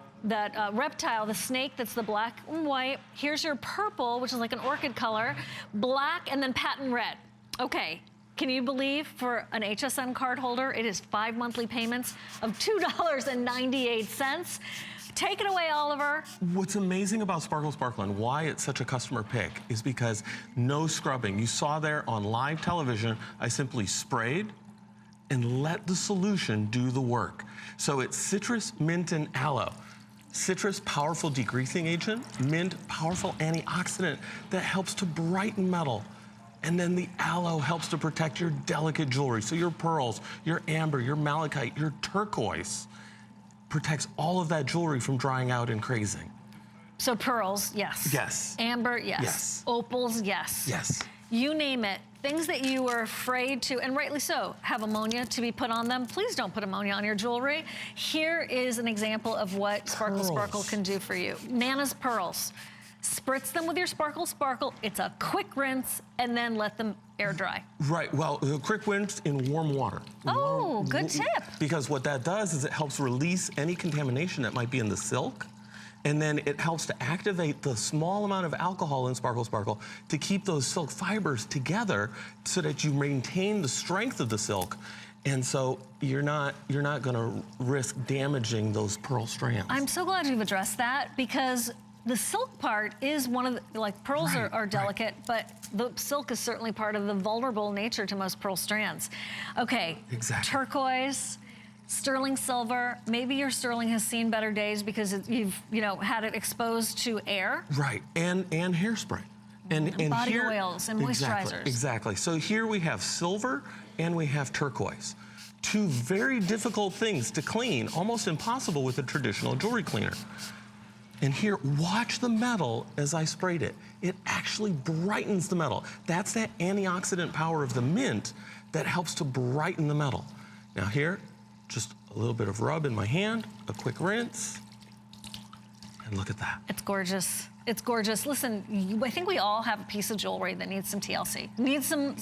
reptile, the snake, that's the black and white. Here's your purple, which is like an orchid color, black, and then patent red. Okay. Can you believe for an HSN card holder, it is 5 monthly payments of $2.98. Take it away, Oliver. What's amazing about Sparkle Sparkle and why it's such a customer pick is because no scrubbing. You saw there on live television, I simply sprayed and let the solution do the work. So it's citrus, mint, and aloe. Citrus, powerful degreasing agent. Mint, powerful antioxidant that helps to brighten metal. And then the aloe helps to protect your delicate jewelry. So your pearls, your amber, your malachite, your turquoise protects all of that jewelry from drying out and crazing. So pearls, yes. Yes. Amber, yes. Yes. Opals, yes. Yes. You name it. Things that you were afraid to, and rightly so, have ammonia to be put on them. Please don't put ammonia on your jewelry. Here is an example of what Sparkle Sparkle can do for you. Nana's pearls. Spritz them with your Sparkle Sparkle. It's a quick rinse, and then let them air dry. Right, well, a quick rinse in warm water. Oh, good tip. Because what that does is it helps release any contamination that might be in the silk, and then it helps to activate the small amount of alcohol in Sparkle Sparkle to keep those silk fibers together so that you maintain the strength of the silk. And so you're not gonna risk damaging those pearl strands. I'm so glad you've addressed that, because the silk part is one of the, like pearls are delicate, but the silk is certainly part of the vulnerable nature to most pearl strands. Okay, exactly. Turquoise, sterling silver, maybe your sterling has seen better days because you've had it exposed to air. Right, and hairspray. And body here, oils and moisturizers. Exactly. So here we have silver and we have turquoise. Two very difficult things to clean, almost impossible with a traditional jewelry cleaner. And here, watch the metal as I sprayed it. It actually brightens the metal. That's that antioxidant power of the mint that helps to brighten the metal. Now here, just a little bit of rub in my hand, a quick rinse, and look at that. It's gorgeous. It's gorgeous. Listen, I think we all have a piece of jewelry that needs some TLC, needs some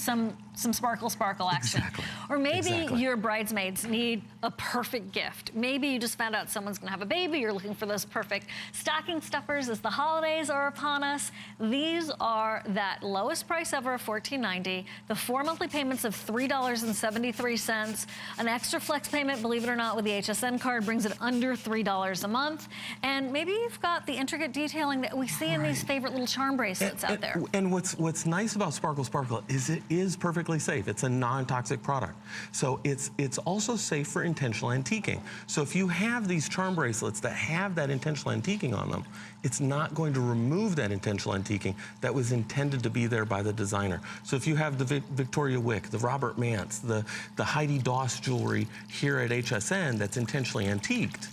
Sparkle Sparkle action. Exactly. Or maybe your bridesmaids need a perfect gift. Maybe you just found out someone's gonna have a baby, you're looking for those perfect stocking stuffers as the holidays are upon us. These are that lowest price ever of $14.90, the 4 monthly payments of $3.73, an extra flex payment, believe it or not, with the HSN card brings it under $3 a month. And maybe you've got the intricate detailing that we see in these favorite little charm bracelets out there. And what's nice about Sparkle Sparkle is it is perfectly safe. It's a non-toxic product. So it's also safe for intentional antiquing. So if you have these charm bracelets that have that intentional antiquing on them, it's not going to remove that intentional antiquing that was intended to be there by the designer. So if you have the Victoria Wick, the Robert Mance, the Heidi Doss jewelry here at HSN that's intentionally antiqued,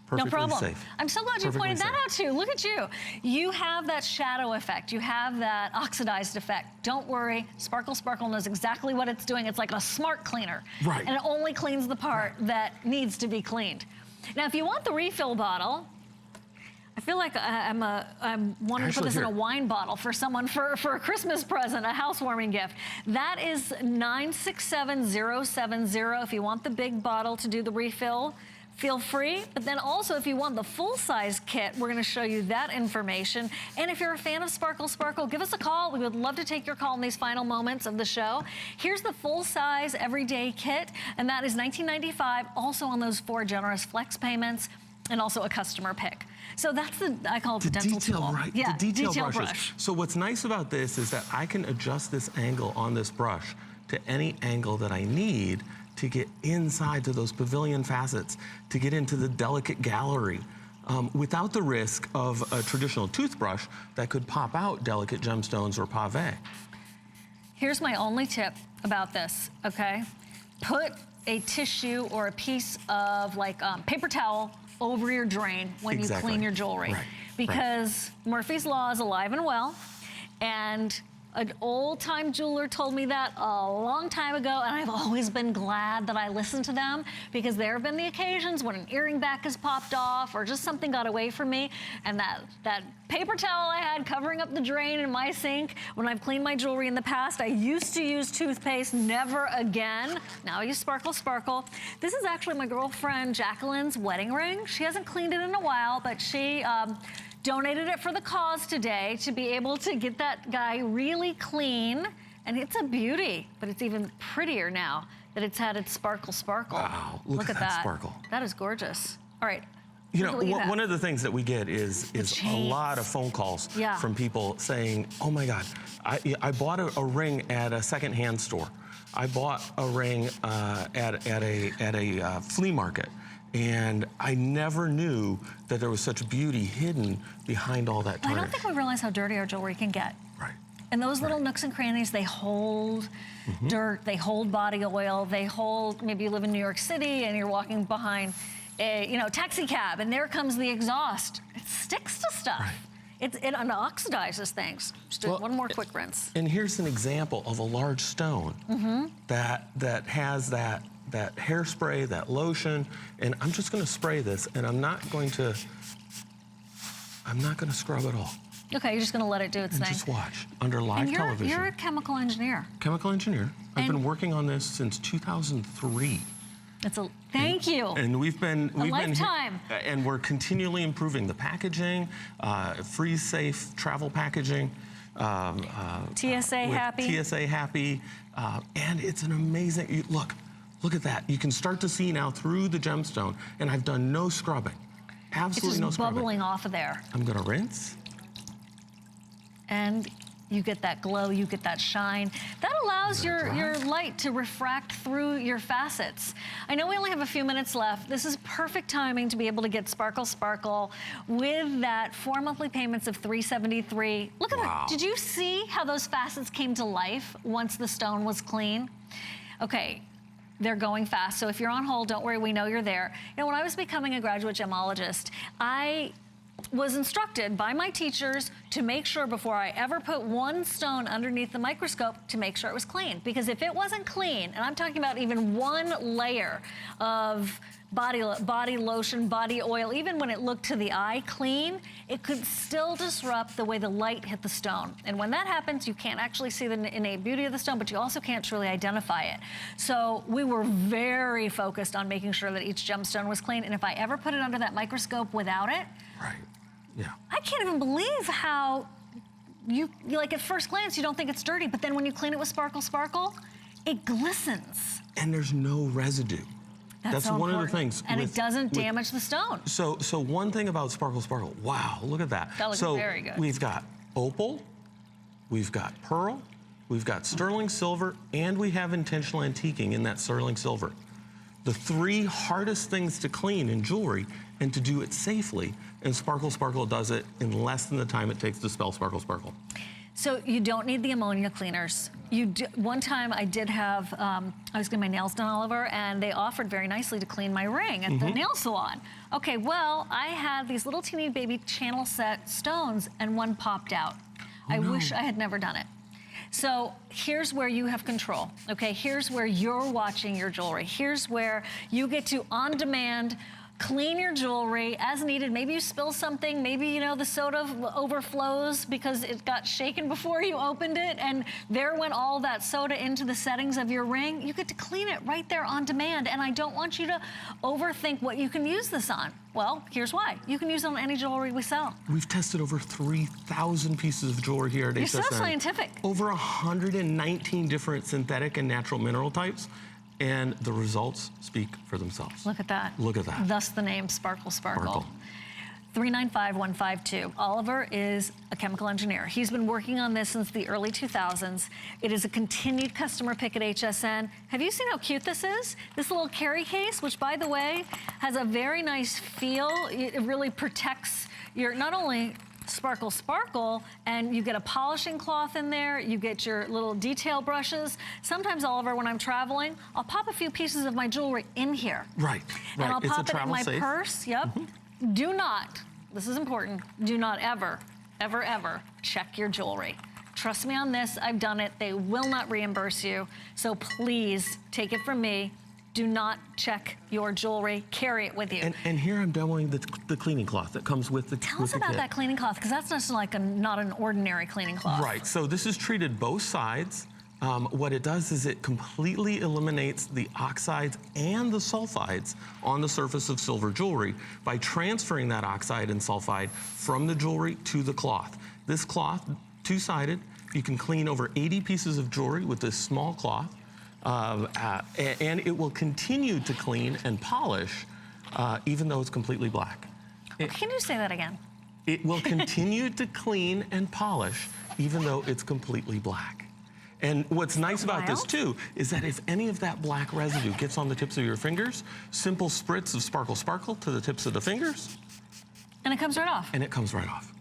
perfectly no problem. Safe. I'm so glad you pointed that out too. Look at you. You have that shadow effect. You have that oxidized effect. Don't worry. Sparkle Sparkle knows exactly what it's doing. It's like a smart cleaner. Right. And it only cleans the part that needs to be cleaned. Now, if you want the refill bottle, I feel like I'm wanting to put this in a wine bottle for someone for a Christmas present, a housewarming gift. That is 967070 if you want the big bottle to do the refill. Feel free, but then also if you want the full-size kit, we're gonna show you that information. And if you're a fan of Sparkle Sparkle, give us a call. We would love to take your call in these final moments of the show. Here's the full-size everyday kit, and that is $19.95, also on those 4 generous flex payments. and also a customer pick. So that's I call it the dental detail, tool. right? Yeah, the detail brushes. brush. So what's nice about this is that I can adjust this angle on this brush to any angle that I need to get inside to those pavilion facets, to get into the delicate gallery, without the risk of a traditional toothbrush that could pop out delicate gemstones or pave. Here's my only tip about this, okay? Put a tissue or a piece of like paper towel over your drain when you clean your jewelry. Right. Because Murphy's Law is alive and well, and an old-time jeweler told me that a long time ago, and I've always been glad that I listened to them, because there have been the occasions when an earring back has popped off or just something got away from me, and that paper towel I had covering up the drain in my sink when I've cleaned my jewelry in the past, I used to use toothpaste, never again. Now I use Sparkle Sparkle. This is actually my girlfriend Jacqueline's wedding ring. She hasn't cleaned it in a while, but she donated it for the cause today to be able to get that guy really clean. And it's a beauty, but it's even prettier now that it's had its Sparkle Sparkle. Wow, look at that sparkle. That is gorgeous. All right. You know, one of the things that we get is a lot of phone calls from people saying, oh my God, I bought a ring at a secondhand store. I bought a ring at a flea market. And I never knew that there was such beauty hidden behind all that tarnish. I don't think we realize how dirty our jewelry can get. Right. And those little nooks and crannies, they hold dirt, they hold body oil, they hold, maybe you live in New York City and you're walking behind a taxi cab and there comes the exhaust. It sticks to stuff. Right. It oxidizes things. Just do one more quick rinse. And here's an example of a large stone that has that hairspray, that lotion, and I'm just going to spray this, and I'm not going to scrub at all. Okay, you're just going to let it do its thing. Just watch under live television. You're a chemical engineer. Chemical engineer. I've been working on this since 2003. Thank you. And we've been lifetime. And we're continually improving the packaging, freeze-safe travel packaging. TSA happy. TSA happy, and it's an amazing. Look at that. You can start to see now through the gemstone, and I've done no scrubbing. Absolutely no scrubbing. It's bubbling off of there. I'm gonna rinse. And you get that glow, you get that shine. That allows your light to refract through your facets. I know we only have a few minutes left. This is perfect timing to be able to get Sparkle Sparkle with that 4 monthly payments of $373. Look at that. Did you see how those facets came to life once the stone was clean? Okay. They're going fast, so if you're on hold, don't worry, we know you're there. You know, when I was becoming a graduate gemologist, I was instructed by my teachers to make sure before I ever put one stone underneath the microscope to make sure it was clean. Because if it wasn't clean, and I'm talking about even one layer of body lotion, body oil, even when it looked to the eye clean, it could still disrupt the way the light hit the stone. And when that happens, you can't actually see the innate beauty of the stone, but you also can't truly identify it. So we were very focused on making sure that each gemstone was clean. And if I ever put it under that microscope without it, I can't even believe how you like at first glance, you don't think it's dirty, but then when you clean it with Sparkle Sparkle, it glistens. And there's no residue. That's so one important. of the things. And it doesn't damage the stone. So one thing about Sparkle Sparkle, wow, look at that. That looks very good. We've got opal, we've got pearl, we've got sterling silver, and we have intentional antiquing in that sterling silver. The three hardest things to clean in jewelry and to do it safely, and Sparkle Sparkle does it in less than the time it takes to spell Sparkle Sparkle. So you don't need the ammonia cleaners. One time I did have, I was getting my nails done, Oliver, and they offered very nicely to clean my ring at the nail salon. Okay, well, I had these little teeny baby channel set stones and one popped out. I wish I had never done it. So here's where you have control, okay? Here's where you're watching your jewelry. Here's where you get to, on demand, clean your jewelry as needed. Maybe you spill something. Maybe, you know, the soda overflows because it got shaken before you opened it, and there went all that soda into the settings of your ring. You get to clean it right there on demand, and I don't want you to overthink what you can use this on. Well, here's why. You can use it on any jewelry we sell. We've tested over 3,000 pieces of jewelry here at HSN. You're so scientific. Over 119 different synthetic and natural mineral types. and the results speak for themselves. Look at that. Look at that. Thus the name Sparkle Sparkle. Sparkle. 395152. Oliver is a chemical engineer. He's been working on this since the early 2000s. It is a continued customer pick at HSN. Have you seen how cute this is? This little carry case, which by the way, has a very nice feel. It really protects your, not only Sparkle Sparkle, and you get a polishing cloth in there, you get your little detail brushes. Sometimes, Oliver, when I'm traveling, I'll pop a few pieces of my jewelry in here. Right, And I'll It's pop a it in my travel safe. purse, yep. Do not, this is important, do not ever, ever, ever check your jewelry. Trust me on this, I've done it. They will not reimburse you. So please, take it from me. Do not check your jewelry. Carry it with you. And here I'm demoing the cleaning cloth that comes with the Tell us about that cleaning cloth, because that's just like not an ordinary cleaning cloth. Right, so this is treated both sides. What it does is it completely eliminates the oxides and the sulfides on the surface of silver jewelry by transferring that oxide and sulfide from the jewelry to the cloth. This cloth, two-sided, you can clean over 80 pieces of jewelry with this small cloth, and it will continue to clean and polish even though it's completely black. Can you say that again? It will continue to clean and polish even though it's completely black. And what's nice about this too is that if any of that black residue gets on the tips of your fingers, simple spritz of Sparkle Sparkle to the tips of the fingers. And it comes right off. And it comes right off.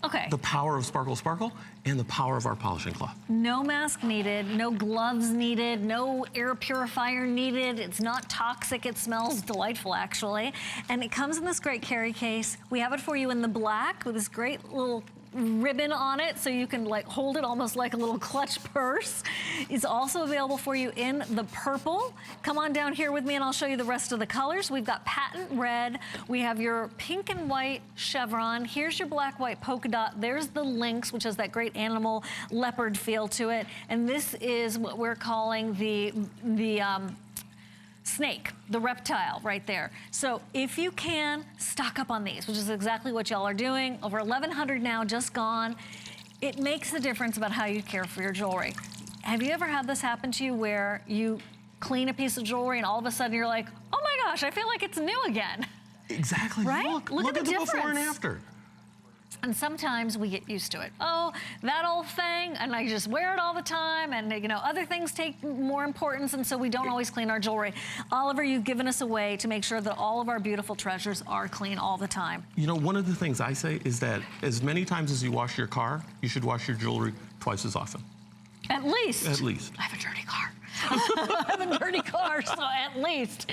Okay. The power of Sparkle Sparkle and the power of our polishing cloth. No mask needed, no gloves needed, no air purifier needed. It's not toxic, it smells delightful actually. And it comes in this great carry case. We have it for you in the black with this great little ribbon on it so you can like hold it almost like a little clutch purse. It's also available for you in the purple. Come on down here with me and I'll show you the rest of the colors. We've got patent red, we have your pink and white chevron, here's your black white polka dot, there's the lynx, which has that great animal leopard feel to it, and this is what we're calling the snake, the reptile right there. So if you can, stock up on these, which is exactly what y'all are doing. Over 1,100 now, just gone. It makes a difference about how you care for your jewelry. Have you ever had this happen to you where you clean a piece of jewelry and all of a sudden you're like, oh my gosh, I feel like it's new again. Exactly, right? Look at the difference. Before and after. And sometimes we get used to it. Oh, that old thing, and I just wear it all the time, and you know, other things take more importance, and so we don't always clean our jewelry. Oliver, you've given us a way to make sure that all of our beautiful treasures are clean all the time. You know, one of the things I say is that as many times as you wash your car, you should wash your jewelry twice as often. At least. At least. I have a dirty car. I have a dirty car, so at least.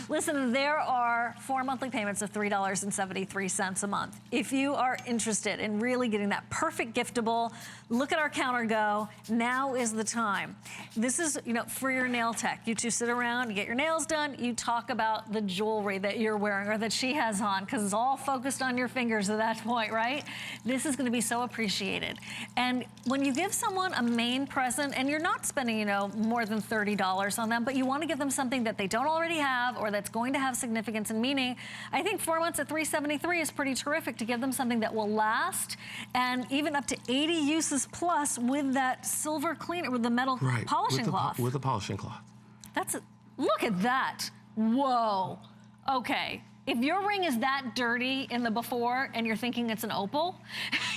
Listen, there are 4 monthly payments of $3.73 a month. If you are interested in really getting that perfect giftable, look at our counter go. Now is the time. This is, you know, for your nail tech. You two sit around, you get your nails done, you talk about the jewelry that you're wearing or that she has on, because it's all focused on your fingers at that point, right? This is going to be so appreciated. And when you give someone a main present, and you're not spending, you know, more than $30 on them, but you want to give them something that they don't already have or that's going to have significance and meaning, I think 4 months at $373 is pretty terrific to give them something that will last, and even up to 80 uses plus with that silver cleaner, with the metal polishing cloth. With the polishing cloth. Look at that. Whoa. Okay. If your ring is that dirty in the before and you're thinking it's an opal,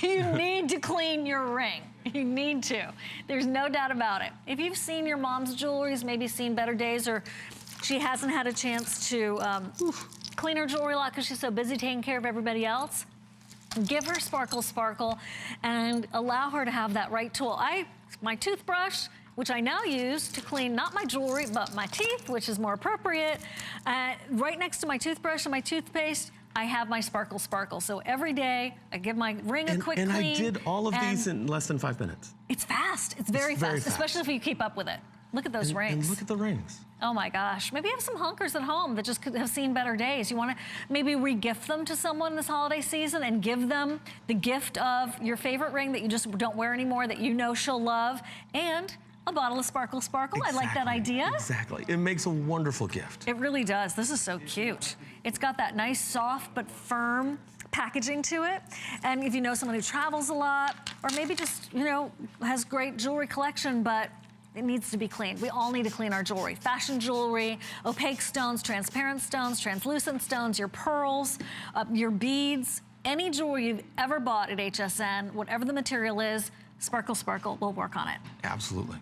you need to clean your ring. You need to. There's no doubt about it. If you've seen your mom's jewelries, maybe seen better days, or she hasn't had a chance to clean her jewelry a lot because she's so busy taking care of everybody else, give her Sparkle Sparkle and allow her to have that right tool. My toothbrush, which I now use to clean not my jewelry, but my teeth, which is more appropriate. Right next to my toothbrush and my toothpaste, I have my Sparkle Sparkle. So every day, I give my ring a quick clean. And I did all of these in less than 5 minutes. It's fast. It's very fast, especially if you keep up with it. Look at those rings. And look at the rings. Oh my gosh. Maybe you have some hunkers at home that just have seen better days. You want to maybe re-gift them to someone this holiday season and give them the gift of your favorite ring that you just don't wear anymore, that you know she'll love, and a bottle of Sparkle Sparkle. Exactly. I like that idea. Exactly. It makes a wonderful gift. It really does. This is so cute. It's got that nice, soft, but firm packaging to it. And if you know someone who travels a lot, or maybe just, you know, has great jewelry collection, but It needs to be cleaned. We all need to clean our jewelry. Fashion jewelry, opaque stones, transparent stones, translucent stones, your pearls, your beads, any jewelry you've ever bought at HSN, whatever the material is, Sparkle Sparkle will work on it. Absolutely.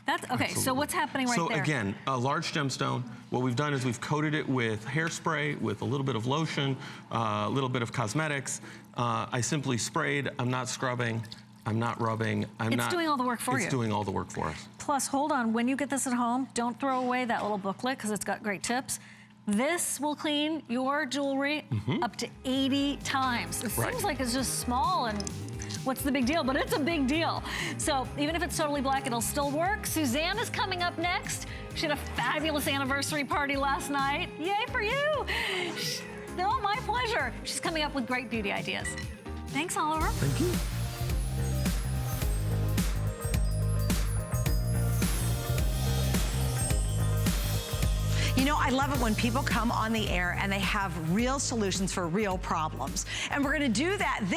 That's okay. Absolutely. So what's happening right there? So again, a large gemstone. What we've done is we've coated it with hairspray, with a little bit of lotion, a little bit of cosmetics. I simply sprayed. I'm not scrubbing. I'm not rubbing. It's doing all the work for you. It's doing all the work for us. Plus, hold on. When you get this at home, don't throw away that little booklet because it's got great tips. This will clean your jewelry up to 80 times. It seems like it's just small and what's the big deal? But it's a big deal. So even if it's totally black, it'll still work. Suzanne is coming up next. She had a fabulous anniversary party last night. Yay for you. No, my pleasure. She's coming up with great beauty ideas. Thanks, Oliver. Thank you. You know, I love it when people come on the air and they have real solutions for real problems. And we're going to do that this